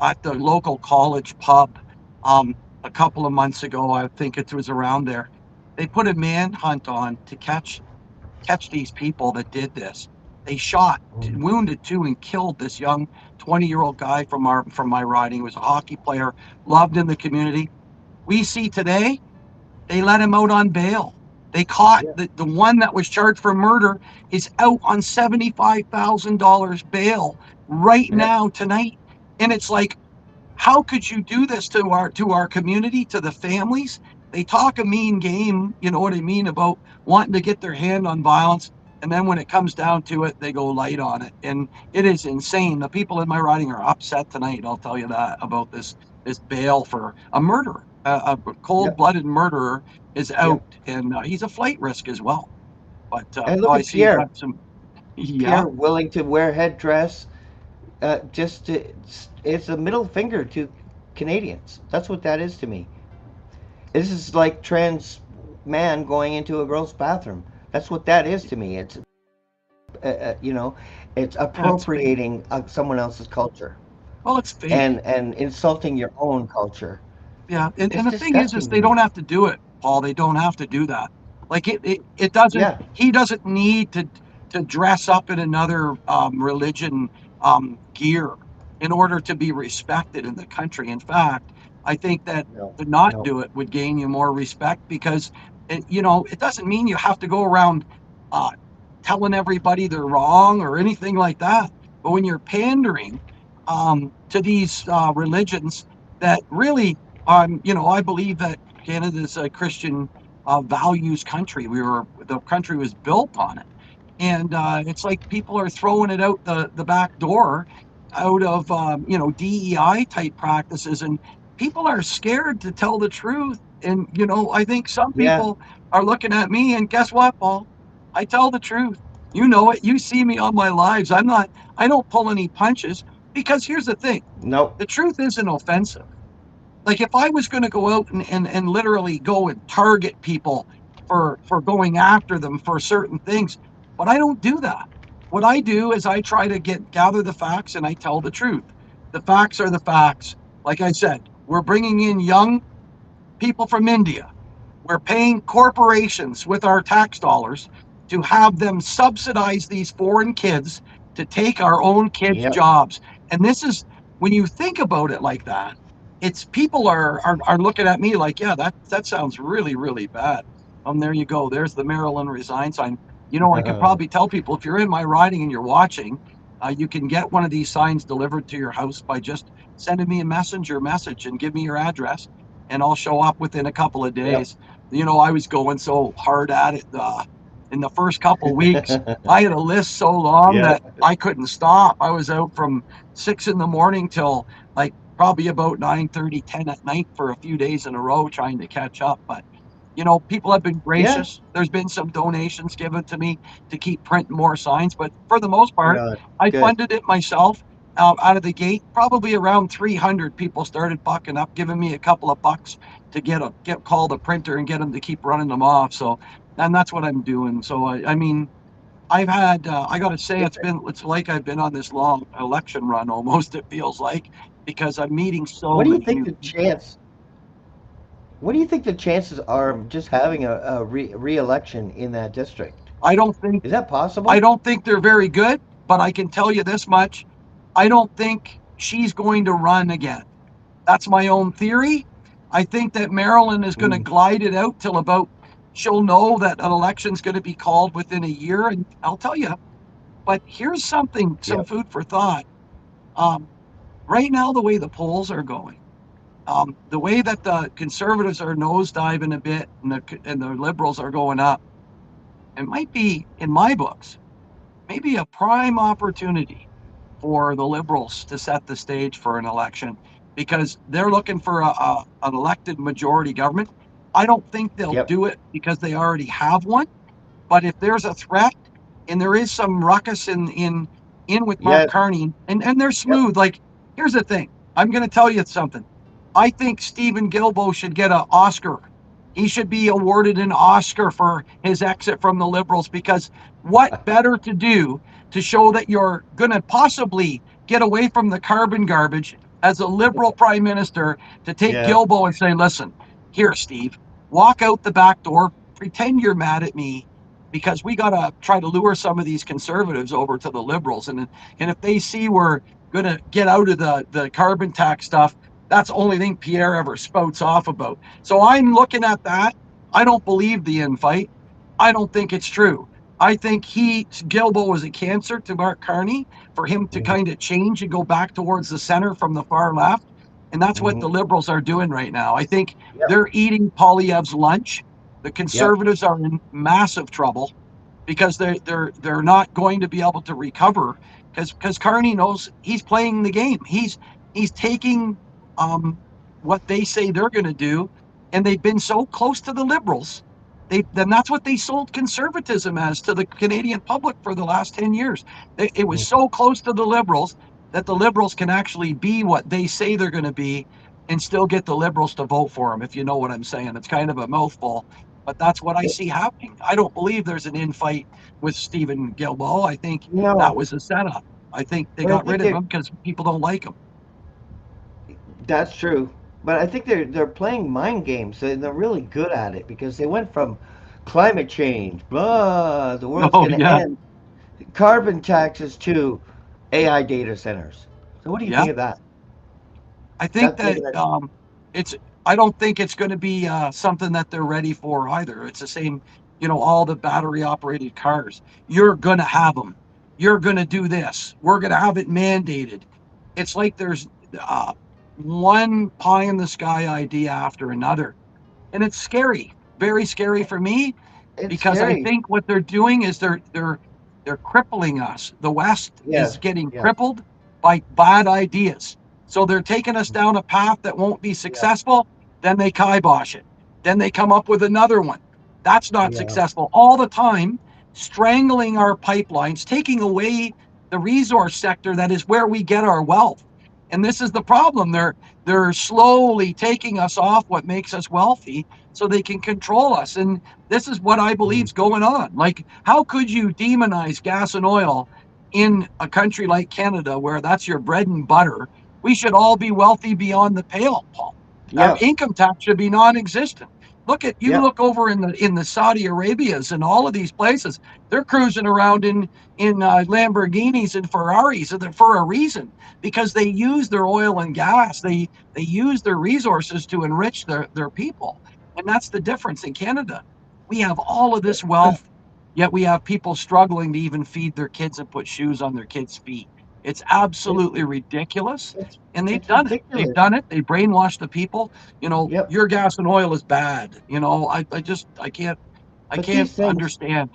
at the local college pub um, a couple of months ago. I think it was around there. They put a manhunt on to catch these people that did this. They shot, wounded two, and killed this young 20-year-old guy from my riding. He was a hockey player, loved in the community. We see today they let him out on bail. They caught Yeah. the one that was charged for murder is out on $75,000 bail right Yep. now tonight. And it's like, how could you do this to our community, to the families? They talk a mean game, you know what I mean, about wanting to get their hand on violence, and then when it comes down to it, they go light on it, and it is insane. The people in my riding are upset tonight. I'll tell you that about this bail for a murderer, a Yep. cold-blooded murderer is out, Yep. and he's a flight risk as well. But And oh, look I at see you Pierre. got some. Yeah. Pierre willing to wear headdress, just to, it's a middle finger to Canadians. That's what that is to me. This is like trans man going into a girl's bathroom. That's what that is to me. It's uh, uh, you know, it's Yeah, it's fake. appropriating someone else's culture Well, it's fake. and insulting your own culture. Yeah, and It's the thing is disgusting to they me. don't have to do it, Paul. They don't have to do that. Like it doesn't. Yeah. He doesn't need to dress up in another religion gear in order to be respected in the country. In fact, I think that No. to not No. do it would gain you more respect because it doesn't mean you have to go around uh, telling everybody they're wrong or anything like that. But when you're pandering to these religions that really I believe that Canada is a Christian values country. The country was built on it, and it's like people are throwing it out the back door, out of DEI type practices, and people are scared to tell the truth. And I think some Yeah. people are looking at me, and guess what, Paul? I tell the truth. You know it. You see me on my lives. I'm not. I don't pull any punches because here's the thing: Nope. the truth isn't offensive. Like if I was going to go out and literally go and target people for going after them for certain things, but I don't do that. What I do is I try to gather the facts and I tell the truth. The facts are the facts. Like I said, we're bringing in young people from India. We're paying corporations with our tax dollars to have them subsidize these foreign kids to take our own kids' Yep. jobs. And this is when you think about it like that, it's people are looking at me like, yeah, that sounds really, really bad. There you go. There's the Maryland resign sign. I could probably tell people if you're in my riding and you're watching, you can get one of these signs delivered to your house by just sending me a messenger message and give me your address, and I'll show up within a couple of Yep. days. I was going so hard at it in the first couple of weeks. I had a list so long Yeah. that I couldn't stop. I was out from 6 in the morning till like probably about 9:30, 10 at night for a few days in a row trying to catch up. But people have been Yeah. gracious. There's been some donations given to me to keep printing more signs, but for the most part, Good. I Good. funded it myself. Out of the gate, probably around 300 people started bucking up, giving me a couple of bucks to call the printer and get them to keep running them off. So, and that's what I'm doing. So, I mean, I've had, I got to say, it's like I've been on this long election run almost, it feels like, because I'm meeting so What do you many think new the people. chance? What do you think the chances are of just having a re-election in that district? I don't think, Is that I possible? don't think they're very good, but I can tell you this much. I don't think she's going to run again. That's my own theory. I think that Maryland is going to Mm, glide it out till about she'll know that an election's going to be called within a year. And I'll tell you, but here's something, some yep. food for thought. Um, right now, the way the polls are going, the way that the conservatives are nosediving a bit and the liberals are going up, it might be, in my books, maybe a prime opportunity for the liberals to set the stage for an election because they're looking for an elected majority government. I don't think they'll Yep. do it because they already have one. But if there's a threat and there is some ruckus in with Mark Yes. Carney and they're Yep. smooth, like here's the thing. I'm going to tell you something. I think Stephen Gilbo should get an Oscar. He should be awarded an Oscar for his exit from the Liberals because what better to do to show that you're going to possibly get away from the carbon garbage as a Liberal prime minister to take Yeah. Gilbo and say, listen, here, Steve, walk out the back door, pretend you're mad at me because we got to try to lure some of these conservatives over to the Liberals. And if they see we're going to get out of the carbon tax stuff, that's the only thing Pierre ever spouts off about. So I'm looking at that. I don't believe the infight. I don't think it's true. I think Gilbo was a cancer to Mark Carney for him to Mhm. kind of change and go back towards the center from the far left. And that's what the Mhm. Liberals are doing right now. I think Yep. they're eating Poilievre's lunch. The Yep. conservatives are in massive trouble because they're not going to be able to recover because Carney knows he's playing the game. He's taking um, what they say they're going to do, and they've been so close to the liberals. Then that's what they sold conservatism as to the Canadian public for the last 10 years. It was Mhm. so close to the liberals that the liberals can actually be what they say they're going to be and still get the liberals to vote for them. If you know what I'm saying, it's kind of a mouthful, but that's what I see happening. I don't believe there's an infight with Stephen Guilbeault. I think that No, was a setup. I think they but I got think rid of him because people don't like him. that's true. But I think they're playing mind games, and they're really good at it because they went from climate change, blah, the world's Oh going to yeah, end, carbon taxes to AI data centers. So what do you yeah. think of that? I think That's that making it. it's. I don't think it's going to be something that they're ready for either. It's the same, all the battery operated cars. You're going to have them. You're going to do this. We're going to have it mandated. It's like there's uh, one pie in the sky idea after another, and it's scary. Very scary for me It's because I scary. think what they're doing is they're crippling us. The West is Yes. getting Yeah. crippled by bad ideas. So they're taking us down a path that won't be Yeah. successful. Then they kibosh it. Then they come up with another one. That's not Yeah. successful. All the time, strangling our pipelines, taking away the resource sector that is where we get our wealth. And this is the problem. They're slowly taking us off what makes us wealthy so they can control us. And this is what I believe Mm. is going on. Like, how could you demonize gas and oil in a country like Canada where that's your bread and butter? We should all be wealthy beyond the pale, Paul. Our Yep. income tax should be non-existent. Yep. Look over in the Saudi Arabias and all of these places. They're cruising around in Lamborghinis and Ferraris for a reason because they use their oil and gas. They use their resources to enrich their people. And that's the difference in Canada. We have all of this wealth, yet we have people struggling to even feed their kids and put shoes on their kids' feet. It's It, absolutely ridiculous. it's And they've it's done it. They've ridiculous. done it. They brainwashed the people. Yep. Your gas and oil is bad. I But can't understand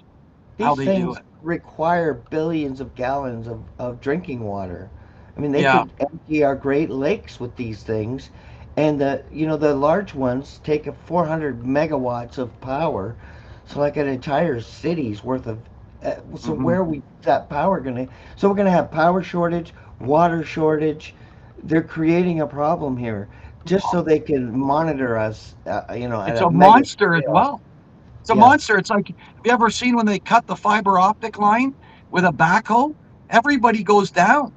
how these they do things it. require billions of gallons of drinking water. I mean, they Yeah. could empty our Great Lakes with these things, and the large ones take a 400 megawatts of power, so like an entire city's worth of. So Hmm. where are we that power gonna? So we're gonna have power shortage, water shortage. They're creating a problem here just so they can monitor us, at It's a a mega monster as scale. well. It's a monster. It's like, have you ever seen when they cut the fiber optic line with a backhoe? Everybody goes down.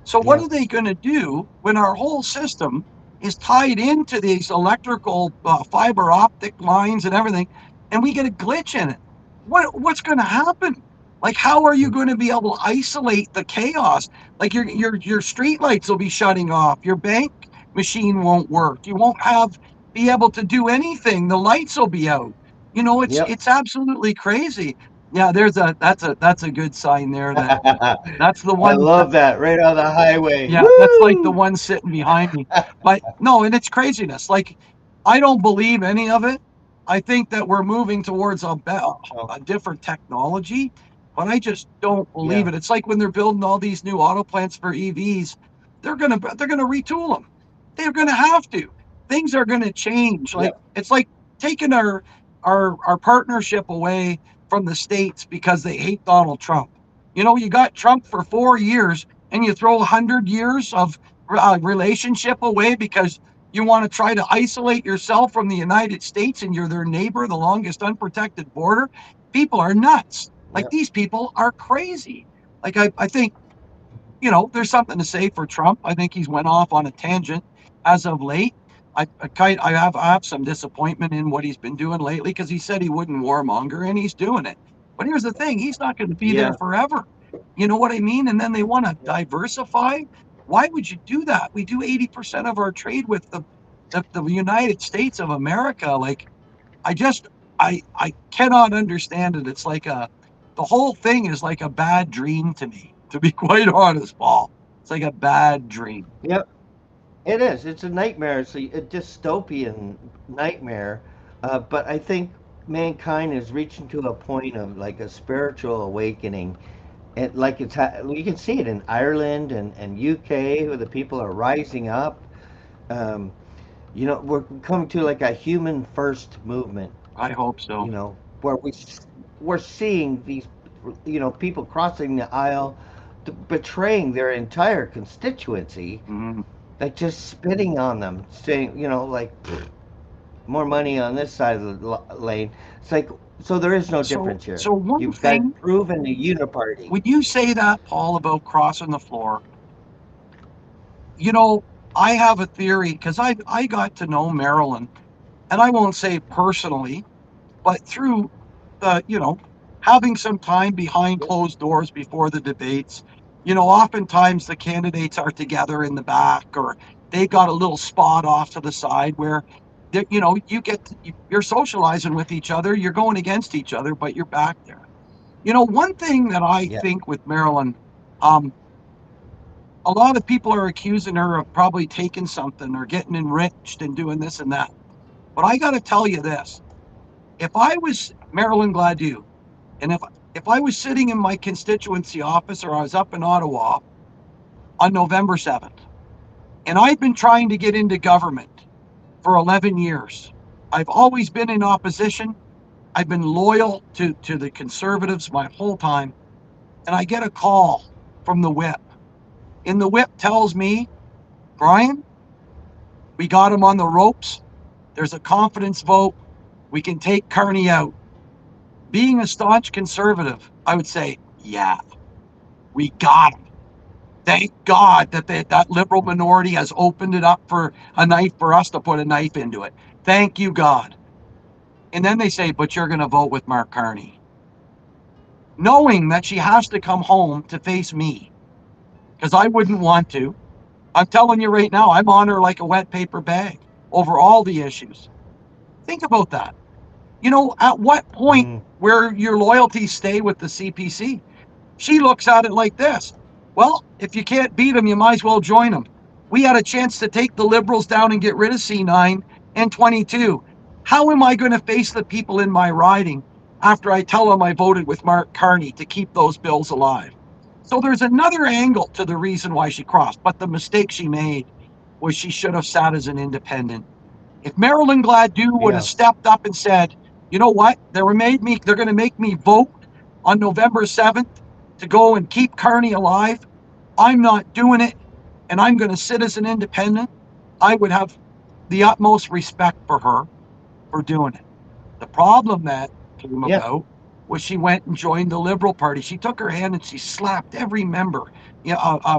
So what Yeah. are they going to do when our whole system is tied into these electrical fiber optic lines and everything, and we get a glitch in it? What's going to happen? Like, how are you going to be able to isolate the chaos? Like your street lights will be shutting off. Your bank machine won't work. You won't be able to do anything. The lights will be out. You know, Yep. it's absolutely crazy. Yeah, that's a good sign there. That's the I one. love that. Right on the highway. Yeah, that's like the Woo! one sitting behind me. But no, and it's craziness. Like, I don't believe any of it. I think that we're moving towards Oh, a different technology, but I just don't believe yeah. it. It's like when they're building all these new auto plants for EVs, they're gonna retool them. They're gonna have to. Things are gonna change. Like, Yep. it's like taking our partnership away from the states because they hate Donald Trump. You know, you got Trump for 4 years and you throw 100 years of relationship away because you want to try to isolate yourself from the United States and you're their neighbor, the longest unprotected border. People are nuts. Like, Yep. these people are crazy. Like, I think, there's something to say for Trump. I think he's went off on a tangent as of late. I have some disappointment in what he's been doing lately because he said he wouldn't warmonger and he's doing it. But here's the thing: he's not going to be there Yeah. forever. You know what I mean? And then they want to Yep. diversify. Why would you do that? We do 80% of our trade with the United States of America. Like, I just I cannot understand it. It's like the whole thing is like a bad dream to me, to be quite honest, Paul. It's like a bad dream. Yep. It is. It's a nightmare. It's a dystopian nightmare. But I think mankind is reaching to a point of like a spiritual awakening. And like you can see it in Ireland and UK where the people are rising up. Um, we're coming to like a human first movement. I hope so. Where we're seeing these, people crossing the aisle, betraying their entire constituency, Mhm. like just spitting on them, saying, like more money on this side of the lane. It's like, so there is no So, difference here. so one You've got thing, proven the uniparty. when you say that, Paul, about crossing the floor, you know, I have a theory because I got to know Marilyn, and I won't say personally, but through having some time behind closed doors before the debates. Oftentimes the candidates are together in the back, or they got a little spot off to the side where you're socializing with each other, you're going against each other, but you're back there. One thing that I Yeah. think with Marilyn, um, a lot of people are accusing her of probably taking something or getting enriched and doing this and that. But I got to tell you this: if I was Marilyn Gladu, and if I was sitting in my constituency office or I was up in Ottawa on November 7th, and I've been trying to get into government for 11 years, I've always been in opposition. I've been loyal to the Conservatives my whole time, and I get a call from the whip. And the whip tells me, Brian, we got him on the ropes. There's a confidence vote. We can take Carney out. Being a staunch conservative, I would say, yeah, we got him. Thank God that liberal minority has opened it up for a knife for us to put a knife into it. Thank you, God. And then they say, but you're going to vote with Mark Carney, knowing that she has to come home to face me because I wouldn't want to. I'm telling you right now, I'm on her like a wet paper bag over all the issues. Think about that. At what point Mm, where your loyalties stay with the CPC? She looks at it like this: well, if you can't beat them, you might as well join them. We had a chance to take the Liberals down and get rid of C9 and 22. How am I going to face the people in my riding after I tell them I voted with Mark Carney to keep those bills alive? So there's another angle to the reason why she crossed, but the mistake she made was she should have sat as an independent. If Marilyn Gladu would have yeah. stepped up and said, you know what, they're going to make me vote on November 7th to go and keep Carney alive. I'm not doing it, and I'm going to sit as an independent. I would have the utmost respect for her for doing it. The problem that came Yeah. about was she went and joined the Liberal Party. She took her hand and she slapped every member,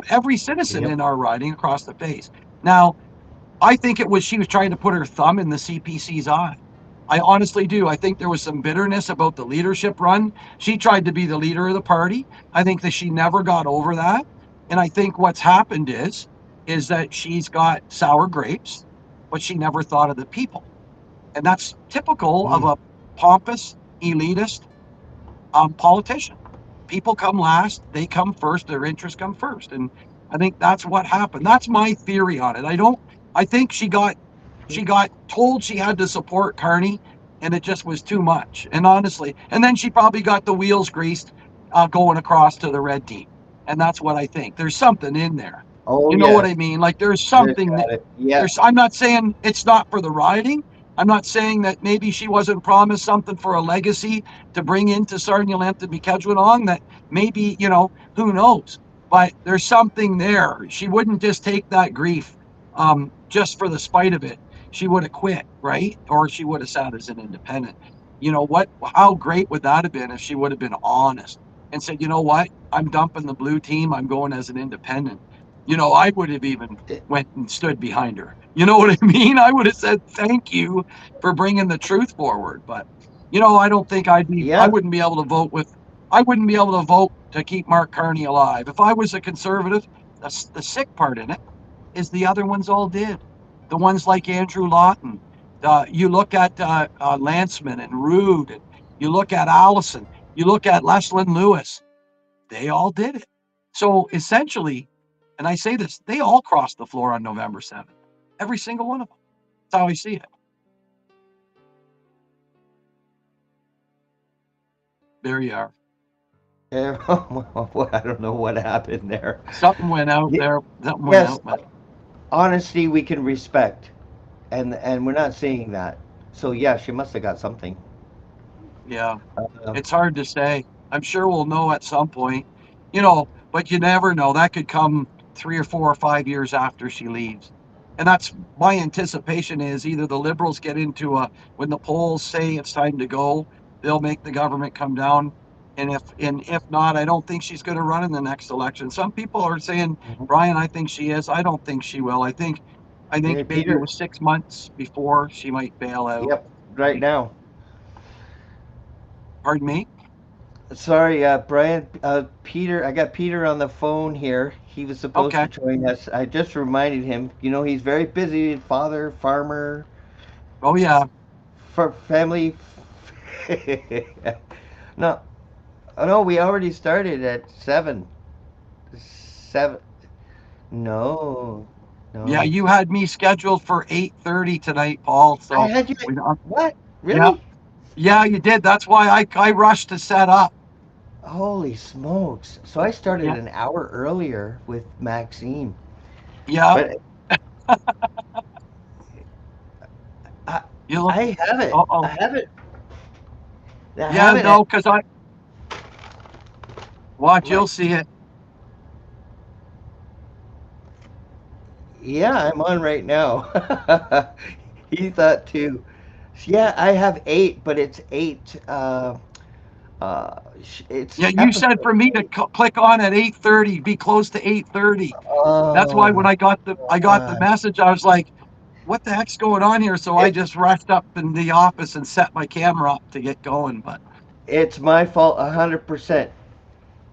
every citizen Yep. in our riding across the face. Now, I think it was she was trying to put her thumb in the CPC's eye. I honestly do. I think there was some bitterness about the leadership run. She tried to be the leader of the party. I think that she never got over that. And I think what's happened is that she's got sour grapes, but she never thought of the people. And that's typical of Mm. a pompous, elitist politician. People come last, they come first, their interests come first. And I think that's what happened. That's my theory on it. I think she got told she had to support Carney, and it just was too much. And honestly, and then she probably got the wheels greased going across to the red team. And that's what I think. There's something in there. Oh You know what I yes, mean? Like there's there's something that got it. Yeah. I'm not saying it's not for the riding. I'm not saying that maybe she wasn't promised something for a legacy to bring into Sarnia-Lambton to be Kedgewanong that maybe, who knows? But there's something there. She wouldn't just take that grief just for the spite of it. She would have quit, right? Or she would have sat as an independent. You know what? How great would that have been if she would have been honest and said, you know what? I'm dumping the blue team. I'm going as an independent. I would have even went and stood behind her. You know what I mean? I would have said thank you for bringing the truth forward. But I don't think I Yeah. wouldn't be able to I wouldn't be able to vote to keep Mark Carney alive. If I was a conservative, the sick part in it is the other ones all did. The ones like Andrew Lawton. You look at Lanceman and Rude, and you look at Allison, you look at Leslyn Lewis. They all did it. So essentially, and I say this, they all crossed the floor on November 7th. Every single one of them. That's how I see it. There you are. Well, I don't know what happened there. Something went out Ye- there. Something went Yes, out, but honesty we can respect, and we're not seeing that. So yeah, she must have got something. yeah. Uh, It's hard to say. I'm sure we'll know at some point, but you never know. That could come 3 or 4 or 5 years after she leaves. And that's my anticipation is either the Liberals get into when the polls say it's time to go, they'll make the government come down. And if not, I don't think she's going to run in the next election. Some people are saying, mhm. Brian, I think she is. I don't think she will. I think Hey, maybe it Peter. was 6 months before she might bail out. Yep, right now. Pardon me? Sorry, Brian. Peter, I got Peter on the phone here. He was supposed to Okay. join us. I just reminded him. He's very busy. Father, farmer, Oh yeah. for family. No, oh no, we already started at 7. 7. No, Yeah, no. you had me scheduled for 8:30 tonight, Paul. I So had you. we What? yeah, Really? yeah, you did. That's why I rushed to set up. Holy smokes! So I started Yeah, an hour earlier with Maxime, yeah. but I, You look. I have it. I Oh, have it. I yeah. have it at No, because I watch. my. You'll see it. Yeah, I'm on right now. He thought too. Yeah, I have 8, but it's 8. It's Yeah, you said episode for me to 8. click on at 8:30, be close to 8:30. That's why when Oh I got the God. message, I was like, "What the heck's going on here?" So I It, just rushed up in the office and set my camera up to get going. But it's my fault 100%.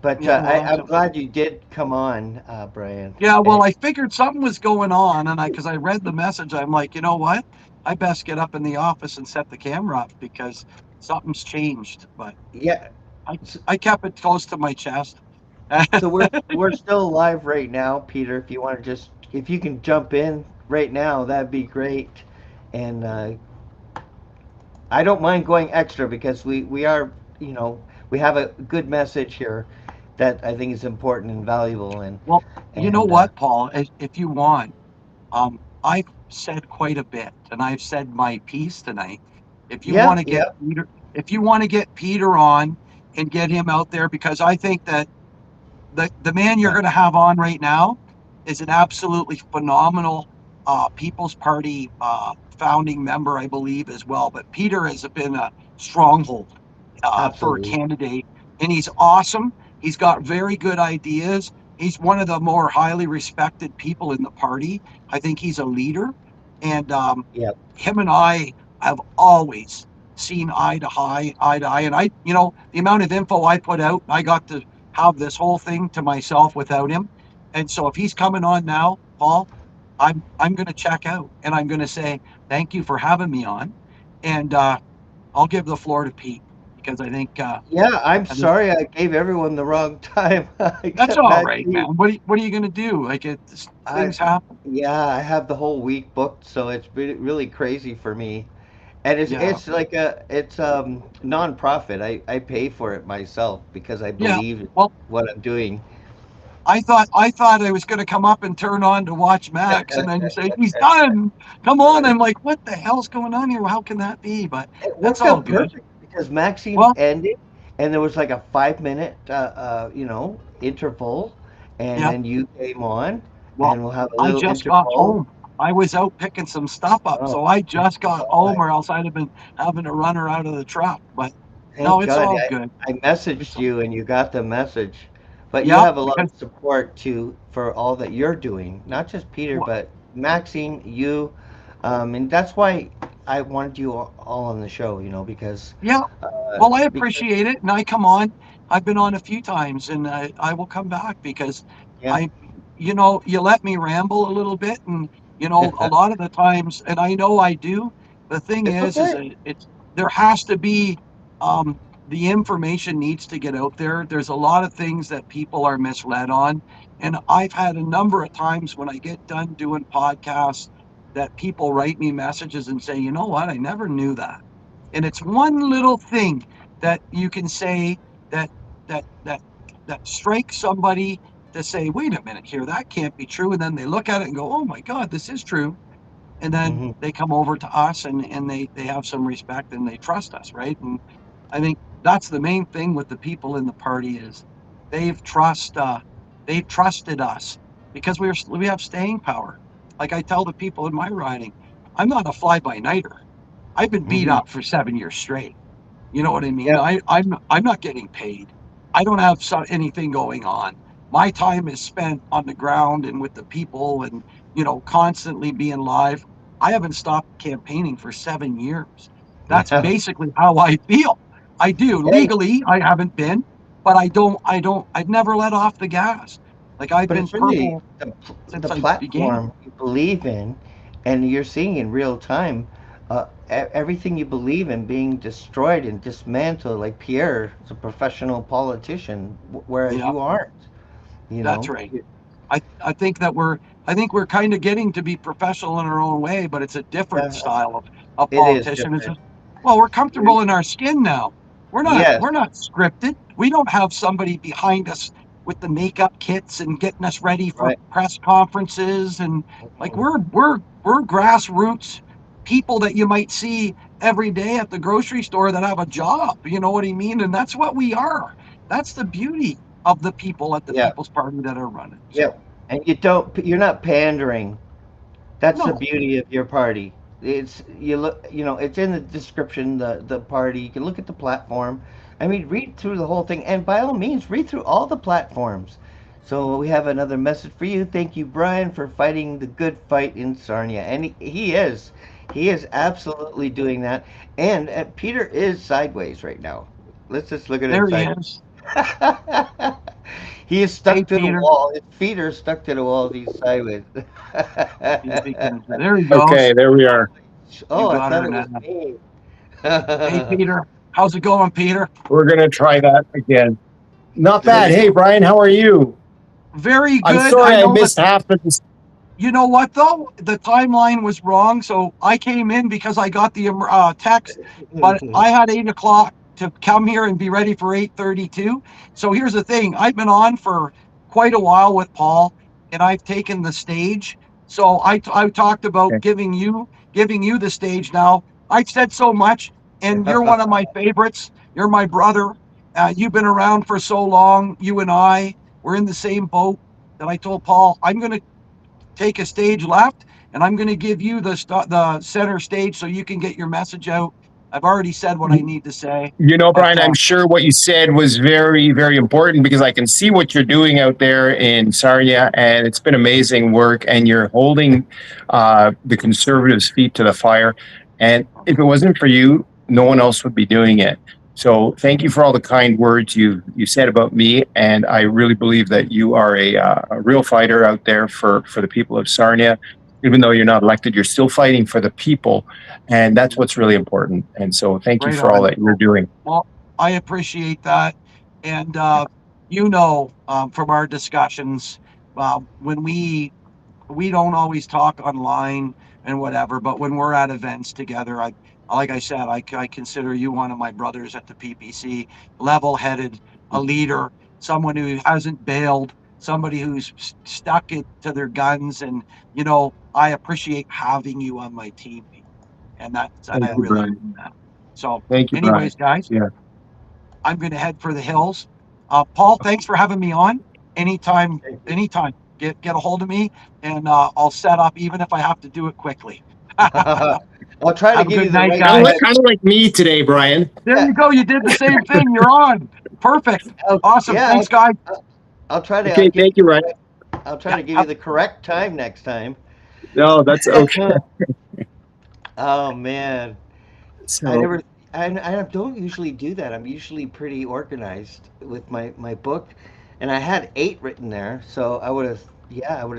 But yeah, well, that's I'm okay. glad you did come on, Brian. Yeah, And well, I figured something was going on, and because I read the message, I'm like, you know what? I best get up in the office and set the camera up because something's changed. But yeah, I s- I kept it close to my chest. so we're still live right now, Peter. If you want to if you can jump in right now, that'd be great. And I don't mind going extra because we are, we have a good message here that I think is important and valuable. and Well, you know and what, Paul? If you want, I've said quite a bit, and I've said my piece tonight. If you yeah, want to get yeah, Peter, if you want to get Peter on and get him out there, because I think that the man you're yeah, going to have on right now is an absolutely phenomenal People's Party founding member, I believe, as well. But Peter has been a stronghold for a Absolutely. candidate, and he's awesome. He's got very good ideas. He's one of the more highly respected people in the party. I think he's a leader, and Yep. him and I have always seen eye to eye. And the amount of info I put out, I got to have this whole thing to myself without him. And so if he's coming on now, Paul, I'm going to check out, and I'm going to say thank you for having me on, and I'll give the floor to Pete because Yeah, I'm I think sorry I gave everyone the wrong time. I that's got all back right, to man. you. What are you going to do? I Things happen. yeah, I have the whole week booked, so it's really crazy for me. And Yeah, it's like it's non-profit. I pay for it myself because I yeah. believe in Well, what I'm doing. I thought I was going to come up and turn on to watch Max, and then you say he's done. Come on! I'm like, what the hell's going on here? How can that be? But It that's worked all out good. perfect because Maxime Well, ended, and there was like a 5 minute, interval, and yeah. then you came on, Well, and we'll have a I little just got interval. home. I was out picking some stuff up, Oh, so I just got all home, right. or else I'd have been having to run her out of the truck. But no, Thank it's God. all I, good. I It's messaged you and you got the message. But you Yep, have a lot of because support too for all that you're doing. Not just Peter, well, but Maxine, you. And that's why I wanted you all on the show, because yeah. uh, Well, I because appreciate it, and I come on. I've been on a few times, and I will come back because yeah, I, you let me ramble a little bit, and a lot of the times, and I know I do. The thing it's is okay. that it's there has to be, um, the information needs to get out there. There's a lot of things that people are misled on, and I've had a number of times when I get done doing podcasts that people write me messages and say, you know what, I never knew that. And it's one little thing that you can say that that that strikes somebody to say, wait a minute here, that can't be true. And then they look at it and go, oh my God, this is true. And then Hmm. they come over to us, and they have some respect and they trust us, right? And I think that's the main thing with the people in the party is they've trust they've trusted us because we have staying power. Like I tell the people in my riding, I'm not a fly by nighter. I've been beat Hmm. up for 7 years straight. You know what I mean? Yeah, I'm not getting paid. I don't have anything going on. My time is spent on the ground and with the people, and constantly being live. I haven't stopped campaigning for 7 years. That's yeah. basically how I feel. I do And legally. I haven't been, but I don't. I don't. I've never let off the gas. Like I've But been it's really purple the since I began. platform you believe in, and you're seeing in real time everything you believe in being destroyed and dismantled. Like Pierre is a professional politician, whereas Yeah, you aren't. You that's know, right. I think that we're kind of getting to be professional in our own way, but it's a different yeah, style of it is politician. It's different. just, well, we're You're, comfortable in our skin now. yes, We're not scripted. We don't have somebody behind us with the makeup kits and getting us ready for right. press conferences, and like Mhm. we're grassroots people that you might see every day at the grocery store that have a job. You know what I mean? And that's what we are. That's the beauty of the people at the Yeah, People's Party that are running. yeah. So And you're not pandering. That's the no, beauty of your party. It's you look, it's in the description, the party. You can look at the platform. I mean, read through the whole thing, and by all means, read through all the platforms. So we have another message for you. Thank you, Brian, for fighting the good fight in Sarnia, and he is absolutely doing that. And Peter is sideways right now. Let's just look at him there he sideways. is. He is Hey, stuck to the Peter. wall. His feet are stuck to the wall. He's sideways. See if he can. There he Okay, goes. there we are. You Oh, I got thought her it now. was me. Hey, Peter. How's it going, Peter? We're going to try that again. Not There bad. you Hey, go. Brian, how are you? Very I'm good. sorry I I know that. missed half of this. You know what though? The timeline was wrong, so I came in because I got the text, but I had 8 o'clock to come here and be ready for 8:32. So here's the thing: I've been on for quite a while with Paul, and I've taken the stage. So I talked about Okay. giving you the stage now. I said so much, and you're one of my favorites. You're my brother. You've been around for so long. You and I, we're in the same boat. That I told Paul, I'm going to take a stage left, and I'm going to give you the center stage so you can get your message out I've already said what I need to say. You know, But, Brian, I'm sure what you said was very, very important because I can see what you're doing out there in Sarnia, and it's been amazing work. And you're holding the conservatives' feet to the fire. And if it wasn't for you, no one else would be doing it. So thank you for all the kind words you said about me, and I really believe that you are a real fighter out there for the people of Sarnia. Even though you're not elected, you're still fighting for the people, and that's what's really important. And so thank you Right for all on. that you're doing. Well, I appreciate that. And, from our discussions, when we don't always talk online and whatever, but when we're at events together, like I said, I consider you one of my brothers at the PPC, level-headed, a leader, someone who hasn't bailed, somebody who's stuck it to their guns. And, I appreciate having you on my team. And I you, really Brian. mean that. So Thank you, anyways, guys, Yeah. I'm going to head for the hills. Paul, thanks for having me on. Anytime, get a hold of me, and I'll set up, even if I have to do it quickly. I'll try to Have a give good you the night, right guys. Kind of like me today, Brian. There you go. You did the same thing. You're on. Perfect. Awesome. Yeah, Thanks, guys. I'll try to. Okay, thank you, Ryan. I'll try to give you the correct time next time. No, that's okay. Oh man, I So, never. I don't usually do that. I'm usually pretty organized with my book, and I had 8 written there, so I would have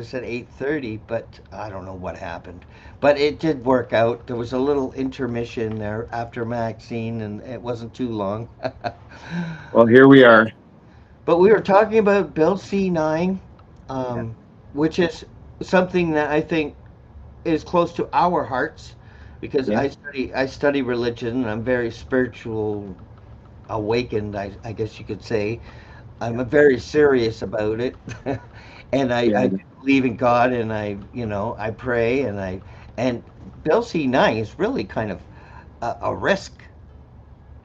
said 8:30, but I don't know what happened. But it did work out. There was a little intermission there after Maxine, and it wasn't too long. well, here we are. But we were talking about Bill C9, which is something that I think is close to our hearts because Yeah. I study religion and I'm very spiritual awakened, I guess you could say. I'm very serious about it. And Yeah. I believe in God and I pray and Bill C9 is really kind of a risk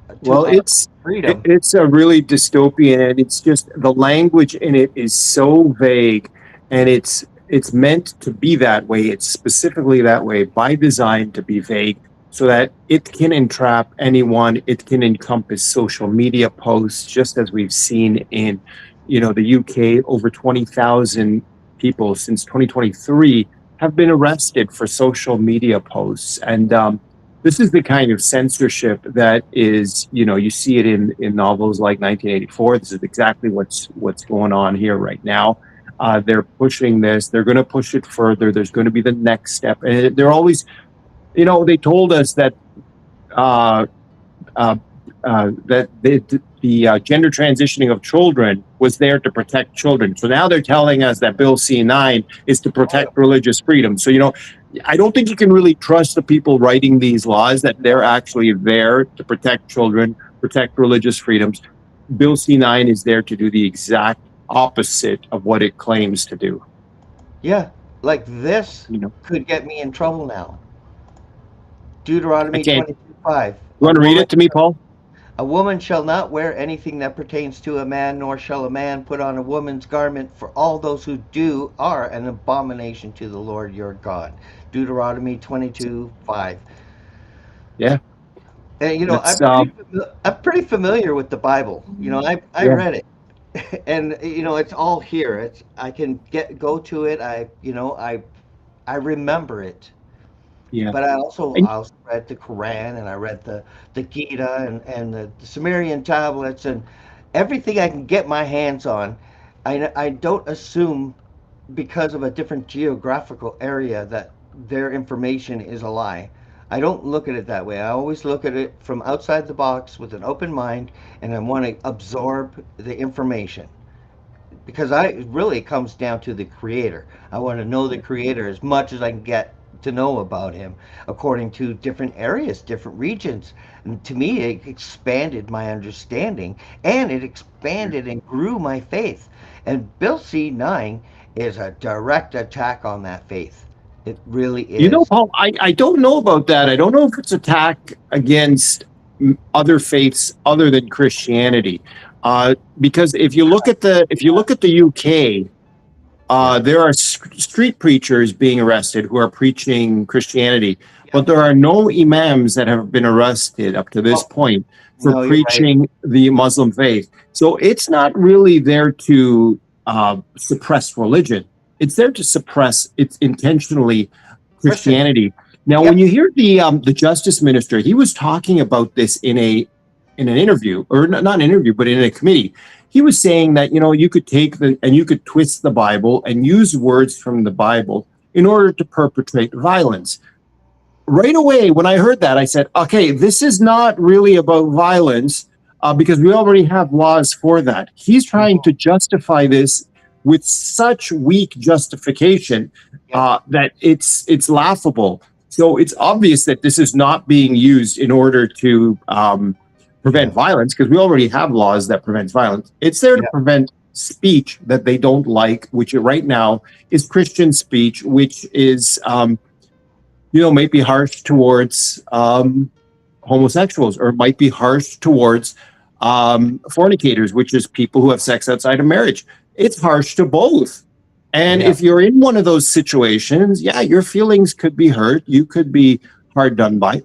to Well, our freedom. it's a really dystopian, and it's just the language in it is so vague, and it's meant to be that way. It's specifically that way by design to be vague, so that it can entrap anyone. It can encompass social media posts, just as we've seen in, the UK. Over 20,000 people since 2023 have been arrested for social media posts, and this is the kind of censorship that is, you see it in novels like 1984. This is exactly what's going on here right now. They're pushing this. They're going to push it further. There's going to be the next step. And they're always, they told us that that the gender transitioning of children was there to protect children. So now they're telling us that Bill C9 is to protect religious freedom. So, I don't think you can really trust the people writing these laws that they're actually there to protect children, protect religious freedoms. Bill C9 is there to do the exact opposite of what it claims to do. Yeah, like this could get me in trouble now. Deuteronomy 22:5. You want to read it to me, Paul? A woman shall not wear anything that pertains to a man, nor shall a man put on a woman's garment, for all those who do are an abomination to the Lord your God. Deuteronomy 22:5. Yeah. And I'm pretty familiar with the Bible. I read it. And it's all here. I can go to it. I remember it. Yeah. But I also read the Quran, and I read the Gita and the Sumerian tablets and everything I can get my hands on. I don't assume because of a different geographical area that their information is a lie. I don't look at it that way. I always look at it from outside the box with an open mind, and I want to absorb the information. Because it really comes down to the creator. I want to know the creator as much as I can get to know about him according to different areas, different regions. And to me, it expanded my understanding, and it expanded and grew my faith. And Bill C9 is a direct attack on that faith. It really is. Paul, I don't know about that. I don't know if it's attack against other faiths other than Christianity. Because if you look at the UK, there are street preachers being arrested who are preaching Christianity. but there are no imams that have been arrested up to this point for No, you're right. preaching the Muslim faith. So it's not really there to suppress religion. It's there to suppress it's intentionally Christianity. Now, Yep. when you hear the justice minister, he was talking about this in an interview, or not an interview, but in a committee. He was saying that, you know, you could take you could twist the Bible and use words from the Bible in order to perpetrate violence. Right away, when I heard that, I said, okay, this is not really about violence because we already have laws for that. He's trying to justify this with such weak justification that it's laughable. So it's obvious that this is not being used in order to prevent violence, because we already have laws that prevent violence. It's there to prevent speech that they don't like, which right now is Christian speech, which is might be harsh towards homosexuals, or might be harsh towards fornicators, which is people who have sex outside of marriage. It's harsh to both. And if you're in one of those situations, your feelings could be hurt. You could be hard done by.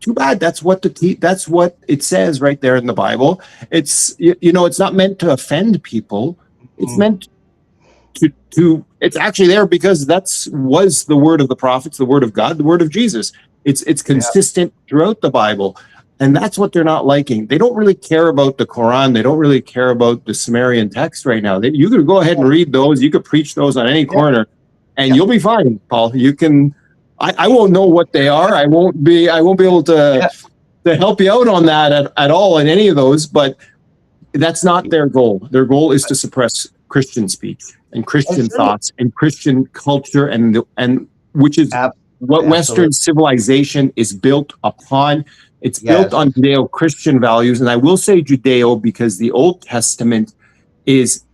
Too bad. That's what that's what it says right there in the Bible. It's it's not meant to offend people. It's meant to it's actually there because was the word of the prophets, the word of God, the word of Jesus. It's consistent throughout the Bible. And that's what they're not liking. They don't really care about the Quran. They don't really care about the Sumerian text right now. You could go ahead and read those. You could preach those on any corner, and you'll be fine, Paul. You can. I won't know what they are. I won't be able to help you out on that at all in any of those. But that's not their goal. Their goal is to suppress Christian speech and Christian thoughts and Christian culture, and which is what Western civilization is built upon. It's built on Judeo-Christian values, and I will say Judeo because the Old Testament is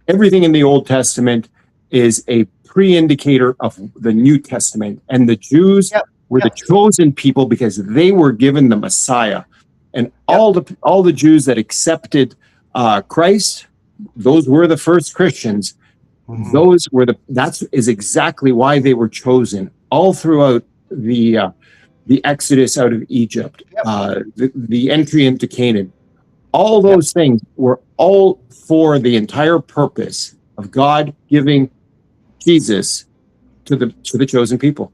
everything in the Old Testament is a pre-indicator of the New Testament, and the Jews were the chosen people because they were given the Messiah, and all the Jews that accepted Christ, those were the first Christians. Those were that is exactly why they were chosen all throughout the Exodus out of Egypt, the entry into Canaan. All those things were all for the entire purpose of God giving Jesus to the chosen people.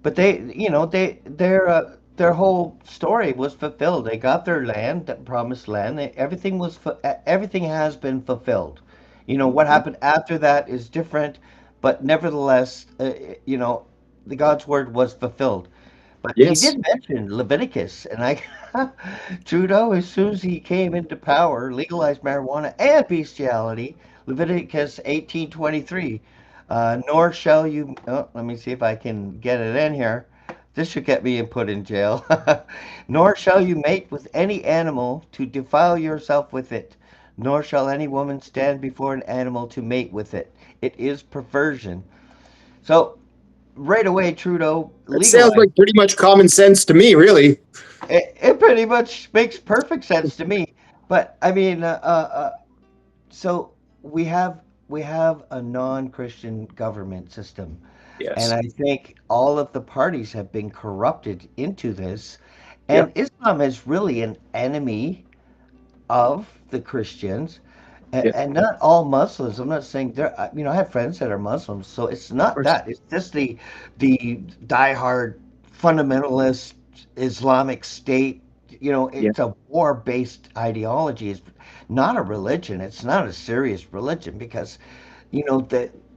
But their whole story was fulfilled. They got their land, that promised land. Everything has been fulfilled. What happened after that is different, but nevertheless, the God's word was fulfilled. But he did mention Leviticus, and Trudeau, as soon as he came into power, legalized marijuana and bestiality. Leviticus 18:23. Nor shall you. Oh, let me see if I can get it in here. This should get me put in jail. Nor shall you mate with any animal to defile yourself with it. Nor shall any woman stand before an animal to mate with it. It is perversion. So right away, Trudeau legalized. Sounds like pretty much common sense to me, really. It pretty much makes perfect sense to me. But I mean, so we have a non-Christian government system, and I think all of the parties have been corrupted into this. And Islam is really an enemy of the Christians. And not all Muslims. I'm not saying there. I have friends that are Muslims, so it's not that. It's just the diehard fundamentalist Islamic State. It's a war-based ideology. It's not a religion. It's not a serious religion because,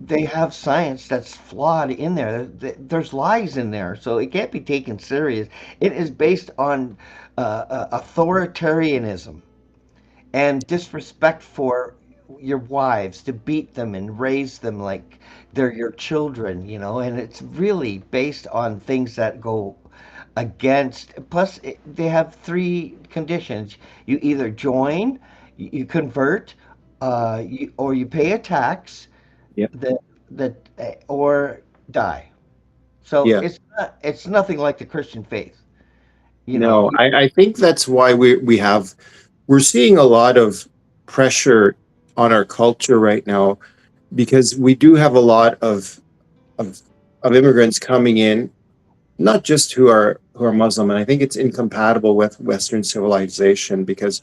they have science that's flawed in there. There's lies in there, so it can't be taken serious. It is based on authoritarianism and disrespect for your wives, to beat them and raise them like they're your children, and it's really based on things that go against. Plus, they have three conditions: you either join, you convert, or you pay a tax, or die. So it's nothing like the Christian faith. I think that's why we're seeing a lot of pressure on our culture right now, because we do have a lot of immigrants coming in not just who are Muslim, and I think it's incompatible with Western civilization because,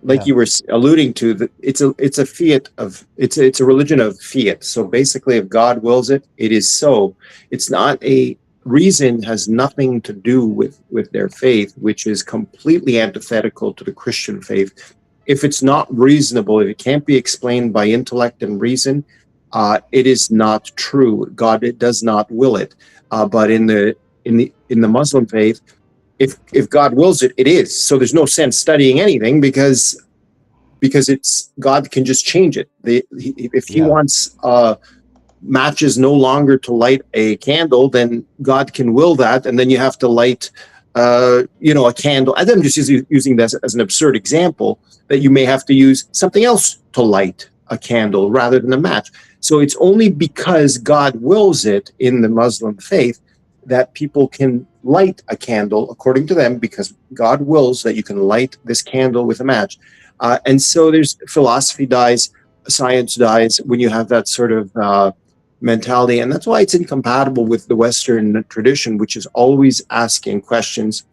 like Yeah. you were alluding to, it's a fiat of it's a religion of fiat. So basically, if God wills it, it is so. It's not a reason has nothing to do with their faith, which is completely antithetical to the Christian faith. If it's not reasonable, if it can't be explained by intellect and reason, it is not true. God it does not will it. But in the Muslim faith, if God wills it, it is. So there's no sense studying anything because it's God can just change it. If he Yeah. wants matches no longer to light a candle, then God can will that, and then you have to light a candle. And I'm just using this as an absurd example that you may have to use something else to light a candle rather than a match. So it's only because God wills it in the Muslim faith that people can light a candle according to them, because God wills that you can light this candle with a match. And so there's philosophy dies, science dies when you have that sort of mentality, and that's why it's incompatible with the Western tradition, which is always asking questions.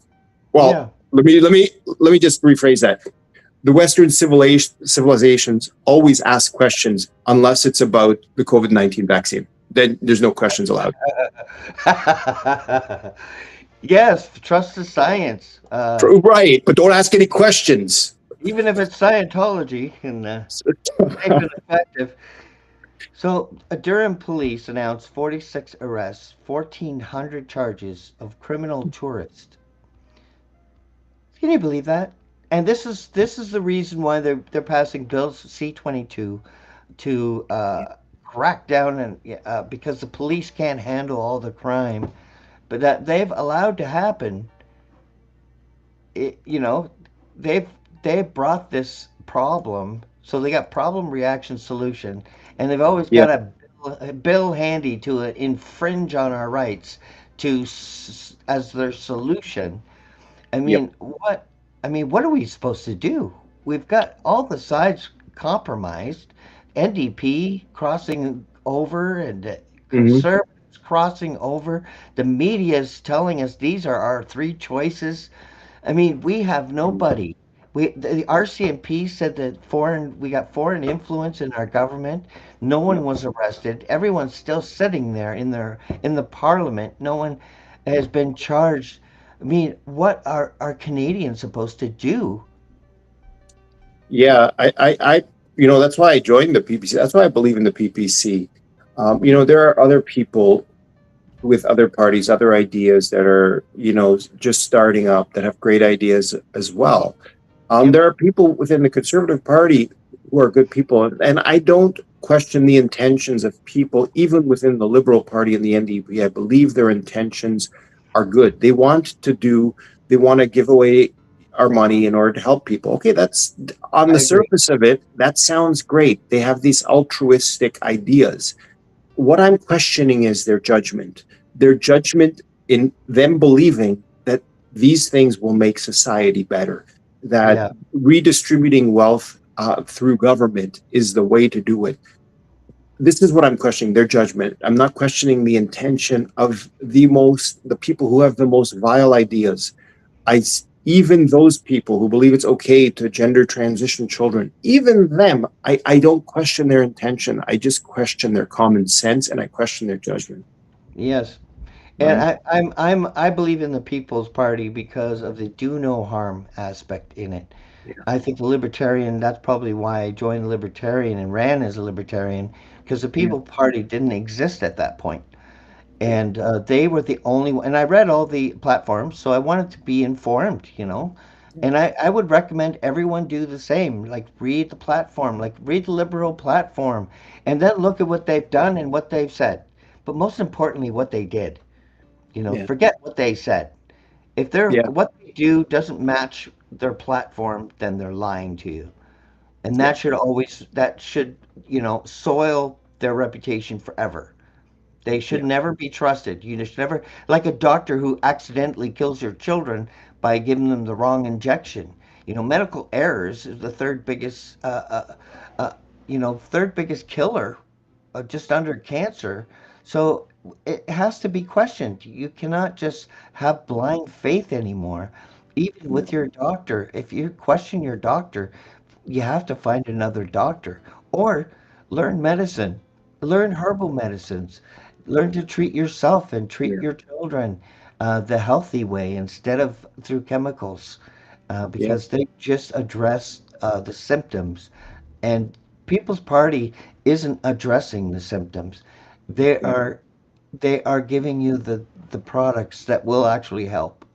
Yeah. Well, let me just rephrase that. The Western civilizations always ask questions unless it's about the COVID-19 vaccine. Then there's no questions allowed. Yes, trust the science. Right, but don't ask any questions. Even if it's Scientology and safe and effective. So, Durham police announced 46 arrests, 1,400 charges of criminal tourists. Can you believe that? And this is the reason why they're passing bills C-22 to crack down and because the police can't handle all the crime, but that they've allowed to happen. It, they've they've brought this problem, so they got problem reaction solution, and they've always Yeah, got a bill handy to infringe on our rights as their solution. I yep. mean, what what are we supposed to do? We've got all the sides compromised. NDP crossing over and Hmm. conservatives crossing over. The media is telling us these are our three choices. I mean, we have nobody. The RCMP said that we got foreign influence in our government. No one was arrested. Everyone's still sitting there in the parliament. No one has been charged. I mean, what are Canadians supposed to do? Yeah, that's why I joined the PPC. That's why I believe in the PPC. There are other people with other parties, other ideas that are, just starting up that have great ideas as well. Yep, There are people within the Conservative Party who are good people, and I don't question the intentions of people, even within the Liberal Party and the NDP. I believe their intentions are good. They want to give away our money in order to help people. Okay, that's on I the agree. surface of it, that sounds great. They have these altruistic ideas. What I'm questioning is their judgment in them believing that these things will make society better, that Yeah, redistributing wealth through government is the way to do it. This is what I'm questioning, their judgment. I'm not questioning the intention of the people who have the most vile ideas. Even those people who believe it's okay to gender transition children, even them, I don't question their intention. I just question their common sense, and I question their judgment. yes. And Right? I believe in the People's Party because of the do no harm aspect in it. Yeah. I think the Libertarian, that's probably why I joined the Libertarian and ran as a Libertarian, because the Yeah. People's Party didn't exist at that point. Yeah. And they were the only one. And I read all the platforms, so I wanted to be informed. And I would recommend everyone do the same. Like, read the platform, like, read the Liberal platform, and then look at what they've done and what they've said. But most importantly, what they did. Yeah. Forget what they said. If Yeah. what they do doesn't match their platform, then they're lying to you. And Yeah. that should, soil their reputation forever. They should Yeah. never be trusted. You should never, like a doctor who accidentally kills your children by giving them the wrong injection. Medical errors is the third biggest killer, just under cancer. So it has to be questioned. You cannot just have blind faith anymore. Even with your doctor, if you question your doctor, you have to find another doctor or learn medicine, learn herbal medicines, learn to treat yourself and treat Yeah. your children the healthy way instead of through chemicals, Yeah. because they just address the symptoms. And People's Party isn't addressing the symptoms. They Yeah. are they are giving you the products that will actually help.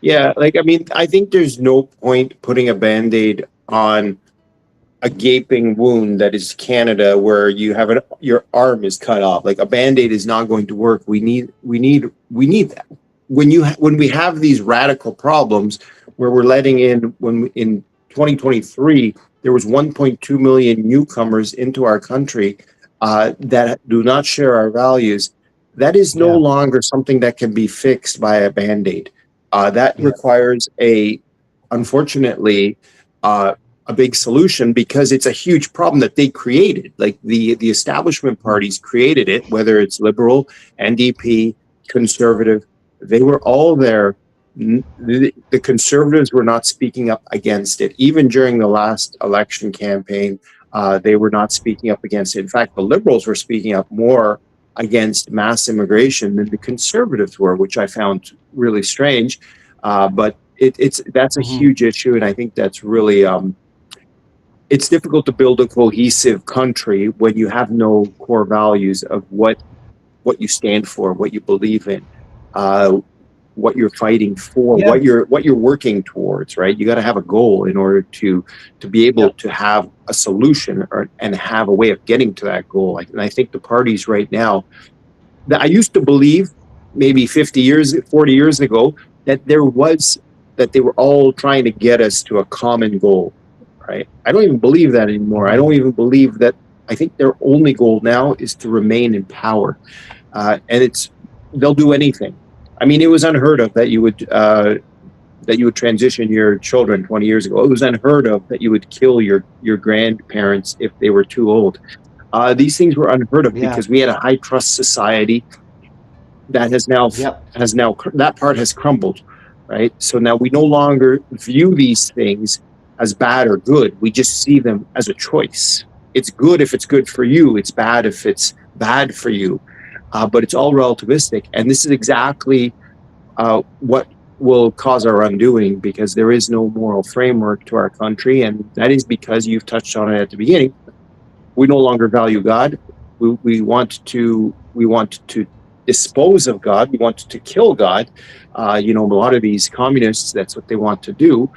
Yeah, like I mean, I think there's no point putting a band-aid on a gaping wound that is Canada where you have your arm is cut off. Like a band-aid is not going to work. We need that. When we have these radical problems where we're letting in in 2023 there was 1.2 million newcomers into our country that do not share our values. That is no Yeah, longer something that can be fixed by a band-aid. That yeah, requires unfortunately, uh, a big solution because it's a huge problem that they created. Like the establishment parties created it, whether it's liberal, NDP, conservative, they were all there. The conservatives were not speaking up against it. Even during the last election campaign, they were not speaking up against it. In fact, the liberals were speaking up more against mass immigration than the conservatives were, which I found really strange. But it's that's a hmm, huge issue, and I think that's really it's difficult to build a cohesive country when you have no core values of what you stand for, what you believe in, uh, what you're fighting for, yeah, what you're working towards. Right? You got to have a goal in order to be able yep, to have a solution and have a way of getting to that goal. And I think the parties right now that I used to believe maybe 50 years, 40 years ago that that they were all trying to get us to a common goal, right? I don't even believe that anymore. I hmm, don't even believe that. I think their only goal now is to remain in power, and they'll do anything. I mean, it was unheard of that you would transition your children 20 years ago. It was unheard of that you would kill your grandparents if they were too old. These things were unheard of yeah, because we had a high trust society that yep, has now that part has crumbled, right? So now we no longer view these things as bad or good. We just see them as a choice. It's good if it's good for you. It's bad if it's bad for you. But it's all relativistic, and this is exactly what will cause our undoing because there is no moral framework to our country, and that is because you've touched on it at the beginning. We no longer value God. We want to dispose of God. We want to kill God. A lot of these communists, that's what they want to do.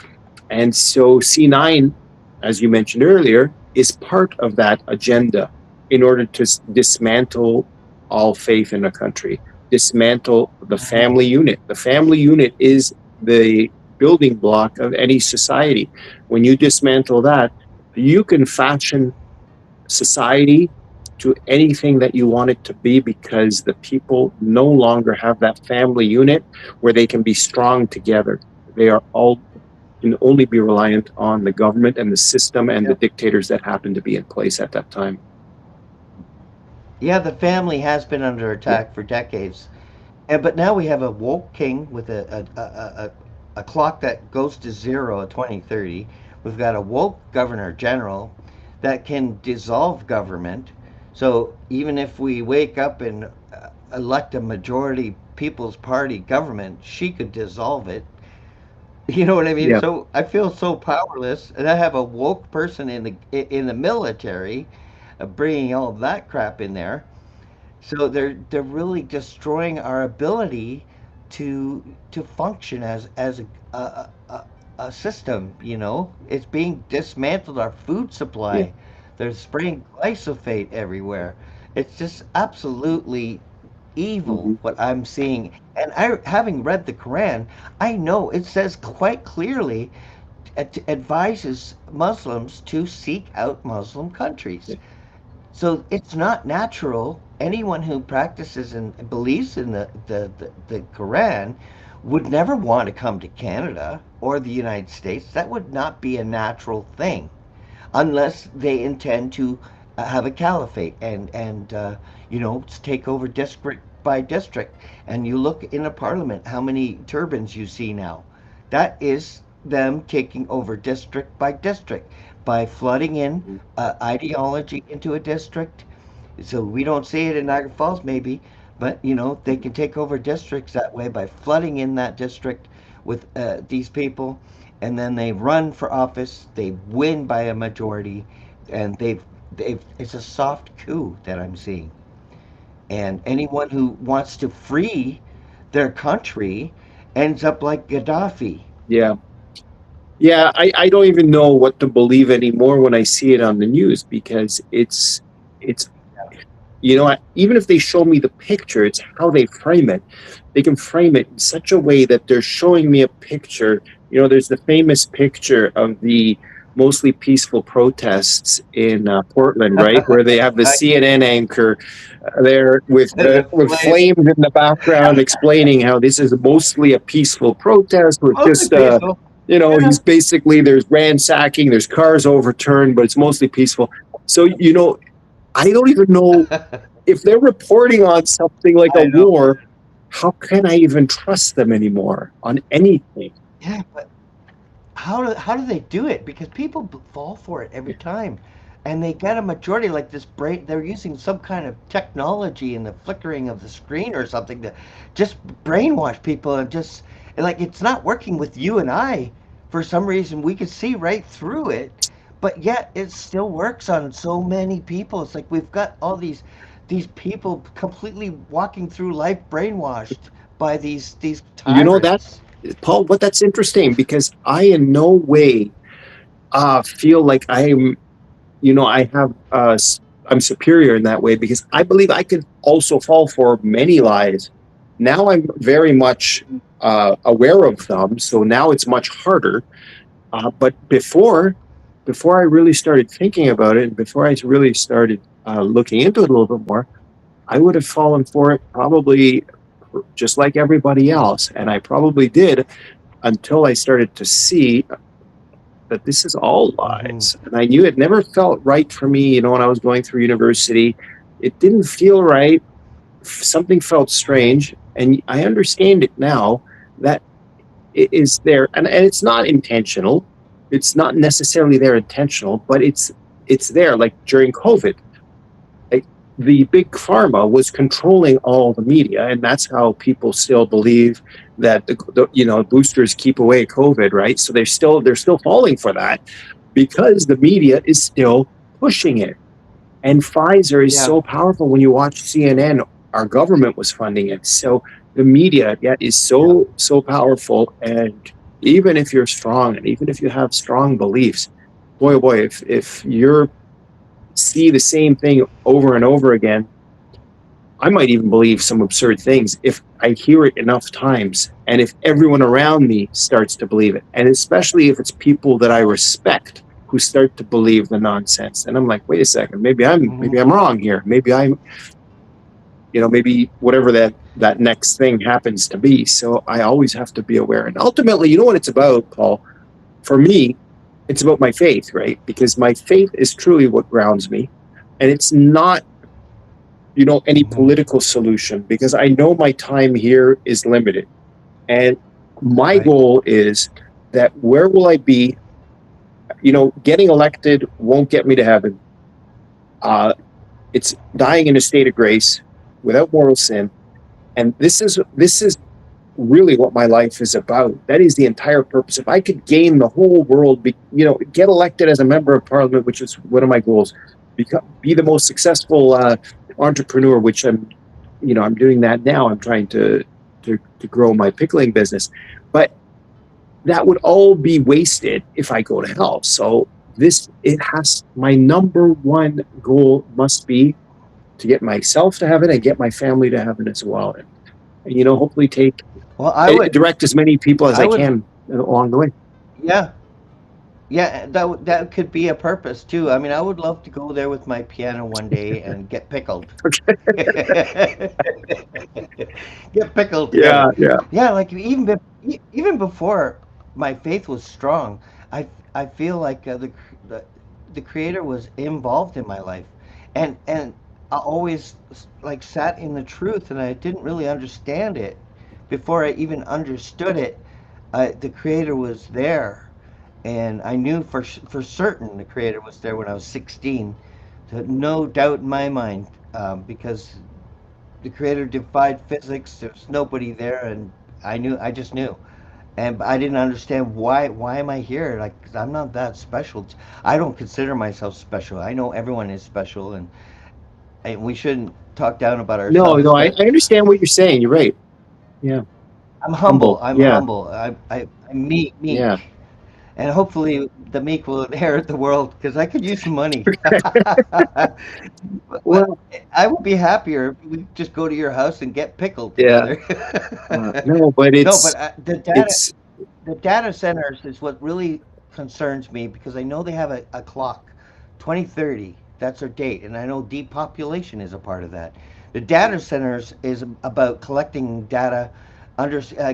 And so C9, as you mentioned earlier, is part of that agenda in order to dismantle all faith in a country, dismantle the hmm, family unit. The family unit is the building block of any society. When you dismantle that, you can fashion society to anything that you want it to be because the people no longer have that family unit where they can be strong together. They are all can only be reliant on the government and the system and the yep. dictators that happen to be in place at that time. Yeah, the family has been under Yeah. attack for decades. But now we have a woke king with a clock that goes to zero at 2030. We've got a woke governor general that can dissolve government. So even if we wake up and elect a majority People's Party government, she could dissolve it. You know what I mean? Yeah. So I feel so powerless, and I have a woke person in the military, bringing all of that crap in there. So they're really destroying our ability to function as a system. You know, it's being dismantled. Our food Yeah. supply. They're spraying glyphosate everywhere. It's just absolutely evil Hmm. what I'm seeing. And having read the Quran, I know it says quite clearly it advises Muslims to seek out Muslim countries. Yeah. So it's not natural. Anyone who practices and believes in the Quran would never want to come to Canada or the United States. That would not be a natural thing unless they intend to have a caliphate and take over district by district. And you look in a parliament, how many turbans you see now. That is them taking over district by district by flooding in ideology into a district. So we don't see it in Niagara Falls, maybe, but they can take over districts that way by flooding in that district with these people, and then they run for office. They win by a majority, and they've it's a soft coup that I'm seeing. And anyone who wants to free their country ends up like Gaddafi. Yeah. Yeah, I don't even know what to believe anymore when I see it on the news, because it's even if they show me the picture, it's how they frame it. They can frame it in such a way that they're showing me a picture. There's the famous picture of the mostly peaceful protests in Portland, right, where they have the CNN anchor there with flames in the background, explaining how this is mostly a peaceful protest with just he's basically, there's ransacking, there's cars overturned, but it's mostly peaceful. So I don't even know if they're reporting on something like a war. How can I even trust them anymore on anything? Yeah, but how do they do it? Because people fall for it every time, and they get a majority like this brain. They're using some kind of technology in the flickering of the screen or something to just brainwash people and just like it's not working with you and I. For some reason, we can see right through it, but yet it still works on so many people. It's like we've got all these people completely walking through life brainwashed by these That, tyrants. Paul, but that's interesting, because I in no way feel like I'm superior in that way, because I believe I could also fall for many lies. Now I'm very much aware of them, so now it's much harder. But before I really started thinking about it, and before I really started looking into it a little bit more, I would have fallen for it probably just like everybody else. And I probably did, until I started to see that this is all lies. And I knew it never felt right for me. When I was going through university, it didn't feel right. Something felt strange. And I understand it now, that it is there. And it's not intentional. It's not necessarily there intentional, but it's there. Like during COVID, the big pharma was controlling all the media, and that's how people still believe that the boosters keep away COVID, right? So they're still falling for that, because the media is still pushing it. And Pfizer is so powerful. When you watch CNN, our government was funding it. So the media is so powerful. And even if you're strong, and even if you have strong beliefs, boy, oh boy, if you're see the same thing over and over again, I might even believe some absurd things if I hear it enough times, and if everyone around me starts to believe it, and especially if it's people that I respect who start to believe the nonsense. And I'm like, wait a second, maybe I'm wrong here. Maybe I'm, maybe whatever that next thing happens to be. So I always have to be aware. And ultimately, you know what it's about, Paul? For me, it's about my faith, right? Because my faith is truly what grounds me. And it's not, any political solution, because I know my time here is limited. And my goal is that where will I be? Getting elected won't get me to heaven. It's dying in a state of grace without mortal sin. And this is really what my life is about. That is the entire purpose. If I could gain the whole world, get elected as a member of parliament, which is one of my goals, be the most successful entrepreneur, which I'm doing that now. I'm trying to grow my pickling business, but that would all be wasted if I go to hell. So my number one goal must be to get myself to heaven and get my family to heaven as well. And hopefully direct as many people as I can along the way. Yeah, that could be a purpose too. I mean, I would love to go there with my piano one day and get pickled. Get pickled. Yeah. Yeah. Like even before my faith was strong, I feel like the Creator was involved in my life. and I always like sat in the truth, and I didn't really understand it. Before I even understood it, the creator was there, and I knew for certain the creator was there when I was 16. No doubt in my mind, because the creator defied physics. There's nobody there, and I just knew. And I didn't understand why am I here? Like, 'cause I'm not that special. I don't consider myself special. I know everyone is special, and we shouldn't talk down about No, ourselves. no, I But understand what you're saying. You're right. Yeah. I'm humble. Humble. I'm Yeah. humble. I'm meek, Yeah. meek, and hopefully the meek will inherit the world because I could use some money. But Well, I would be happier if we just go to your house and get pickled yeah. together. No, but No, but it's the data centers is what really concerns me because I know they have a clock, 2030. That's their date, and I know depopulation is a part of that. The data centers is about collecting data,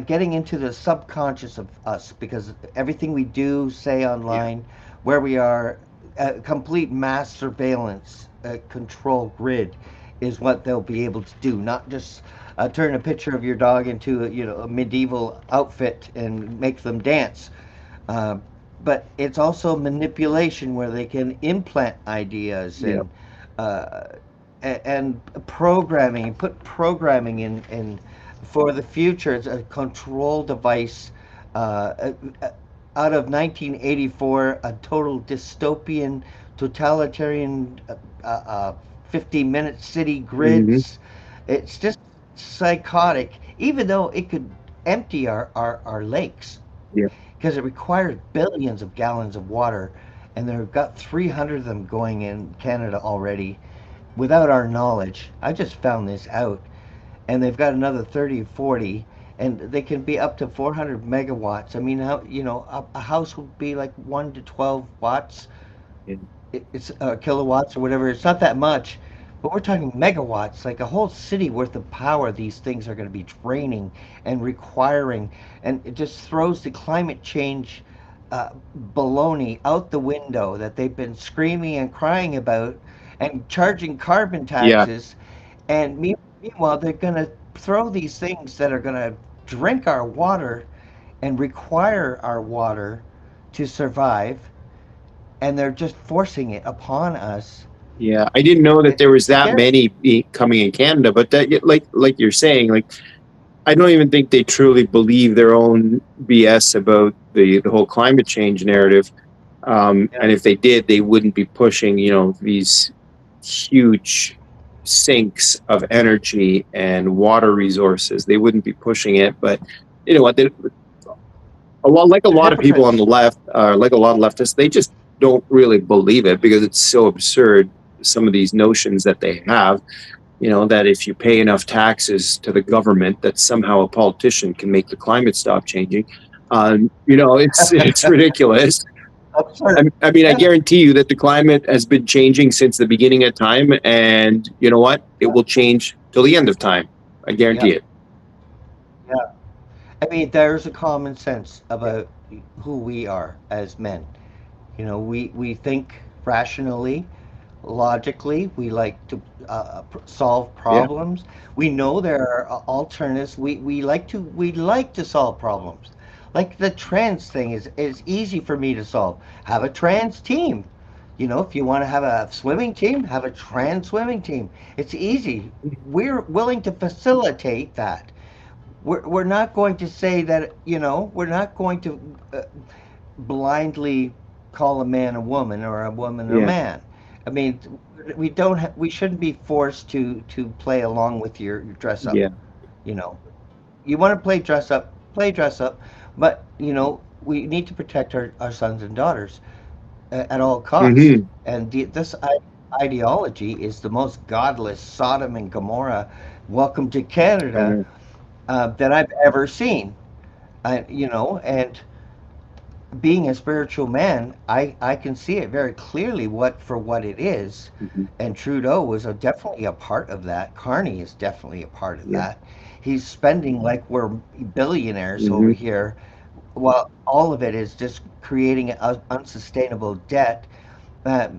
getting into the subconscious of us because everything we do, say yeah, online, where we are, complete mass surveillance, control grid, is what they'll be able to do. Not just turn a picture of your dog into a medieval outfit and make them dance. Uh, but it's also manipulation where they can implant ideas yeah, uh, and programming, put programming in for the future. It's a control device. Out of 1984, a total dystopian, totalitarian, 50-minute city hmm, grids. It's just psychotic, even though it could empty our lakes yeah, because it requires billions of gallons of water, and they've got 300 of them going in Canada already without our knowledge. I just found this out, and they've got another 30, 40, and they can be up to 400 megawatts. I mean, how a house would be like 1 to 12 watts. yeah, It's kilowatts or whatever. It's not that much, but we're talking megawatts, like a whole city worth of power. These things are going to be draining and requiring, and it just throws the climate change uh, baloney out the window that they've been screaming and crying about, and charging carbon yeah, taxes. And meanwhile, they're going to throw these things that are going to drink our water and require our water to survive, and they're just forcing it upon us. yeah. I didn't know that It, there was that Forget it. many coming in Canada, but like you're saying, like I don't even think they truly believe their own BS about the whole climate change narrative. Yeah. And if they did, they wouldn't be pushing, these huge sinks of energy and water resources. They wouldn't be pushing it. But you know what? Like a They're lot of people on hypocrites. the left, like a lot of leftists, they just don't really believe it because it's so absurd. Some of these notions that they have, that if you pay enough taxes to the government, that somehow a politician can make the climate stop changing. It's ridiculous. Absurd. I mean, I Yeah. guarantee you that the climate has been changing since the beginning of time, and you know what? It will change till the end of time. I Yeah. guarantee it. Yeah. I mean, there's a common sense about who we are as men. We think rationally, logically. We like to solve Yeah, problems. We know there are alternatives. We like to solve problems. Like the trans thing is easy for me to solve. Have a trans team. If you want to have a swimming team, have a trans swimming team. It's easy. We're willing to facilitate that. We're not going to say that, we're not going to blindly call a man a woman or a woman a yeah, man. I mean, we shouldn't be forced to play along with your dress up. yeah. You know, you want to play dress up, but we need to protect our sons and daughters at all costs. Hmm. And this ideology is the most godless Sodom and Gomorrah welcome to Canada that I've ever seen. And being a spiritual man, I can see it very clearly what it is. Hmm. And Trudeau was definitely a part of that. Carney is definitely a part of Yeah. that. He's spending like we're billionaires over Hmm. here, while all of it is just creating an unsustainable debt.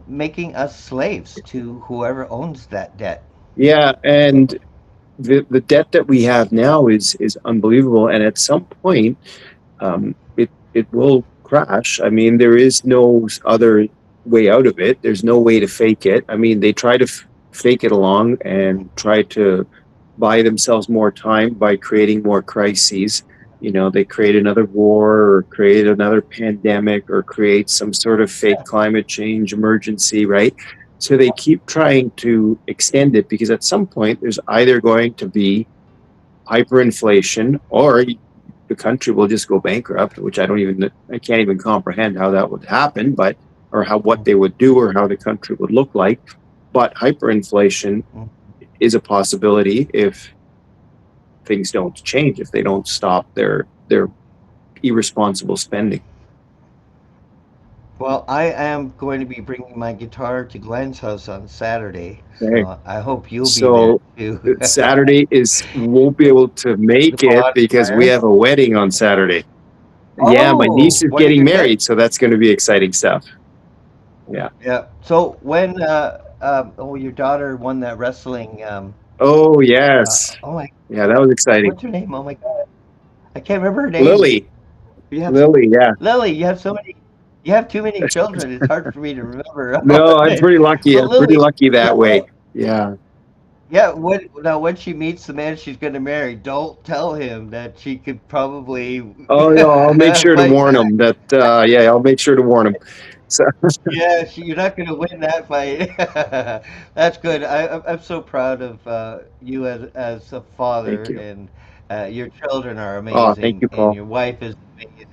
making us slaves to whoever owns that debt. Yeah, and the debt that we have now is unbelievable, and at some point, it will crash. I mean, there is no other way out of it. There's no way to fake it. I mean, they try to fake it along and try to buy themselves more time by creating more crises. You know, they create another war or create another pandemic or create some sort of fake climate change emergency, right? So they keep trying to extend it because at some point there's either going to be hyperinflation or the country will just go bankrupt, which I can't even comprehend how that would happen, but, or what they would do or how the country would look like. But hyperinflation is a possibility if things don't change, if they don't stop their irresponsible spending. Well, I am going to be bringing my guitar to Glenn's house on Saturday, Okay. so I hope you'll So be there too. Saturday won't be able to make it because we have a wedding on Saturday. Yeah, my niece is What are getting your married, kids? so that's going to be exciting stuff. Yeah. Yeah. So when your daughter won that wrestling Oh yes. oh my, Yeah, that was exciting. what's her name? Oh my God, I can't remember her name. Lily. You have Lily, yeah. Lily. You have too many children. It's hard for me to remember. No, I'm pretty lucky. But I'm pretty Lily, lucky that yeah, way. Yeah. yeah. When she meets the man she's going to marry, don't tell him that she could probably Oh no, I'll make sure to fight warn back. him that yeah, I'll make sure to warn him. So Yeah, you're not going to win that fight. That's good. I'm so proud of you as a thank father, you. and your children are Oh, thank amazing, you, and Paul. your wife is amazing.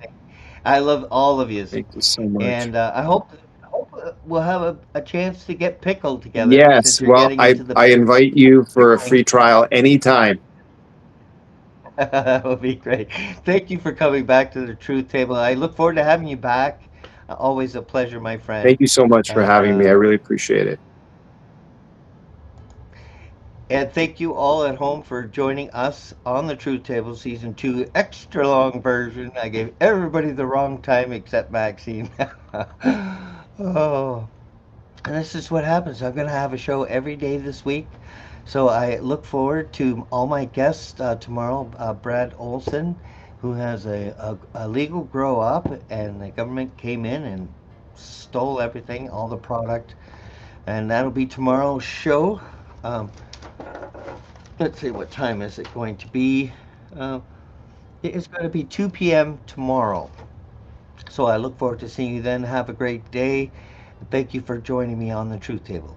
I love all of you, Thank you so much. and I hope we'll have a chance to get pickled together since Yes, you're well, getting into the I invite you for a pickling. free trial anytime. That would be great. Thank you for coming back to the Truth Table. I look forward to having you back. Always a pleasure, my friend. Thank you so much for And having me. I really appreciate it. And thank you all at home for joining us on the Truth Table Season 2 extra long version. I gave everybody the wrong time except Maxine. Oh, and this is what happens. I'm going to have a show every day this week. So I look forward to all my guests tomorrow. Brad Olson, who has a legal grow up, and the government came in and stole everything, all the product. And that'll be tomorrow's show. Um, let's see, what time is it going to be? Uh, it is going to be 2 p.m. tomorrow. So I look forward to seeing you then. Have a great day. Thank you for joining me on the Truth Table.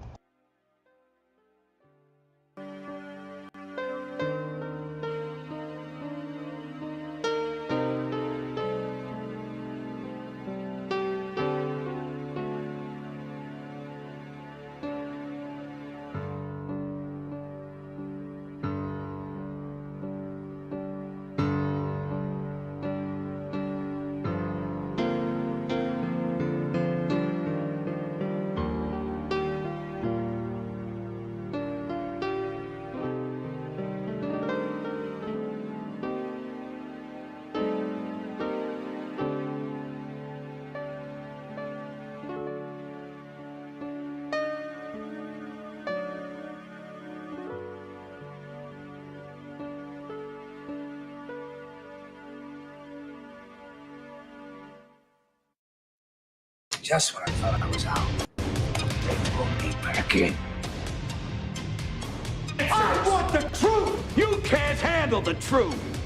Just when I thought I was out, they pulled me back in. I want the truth! You can't handle the truth!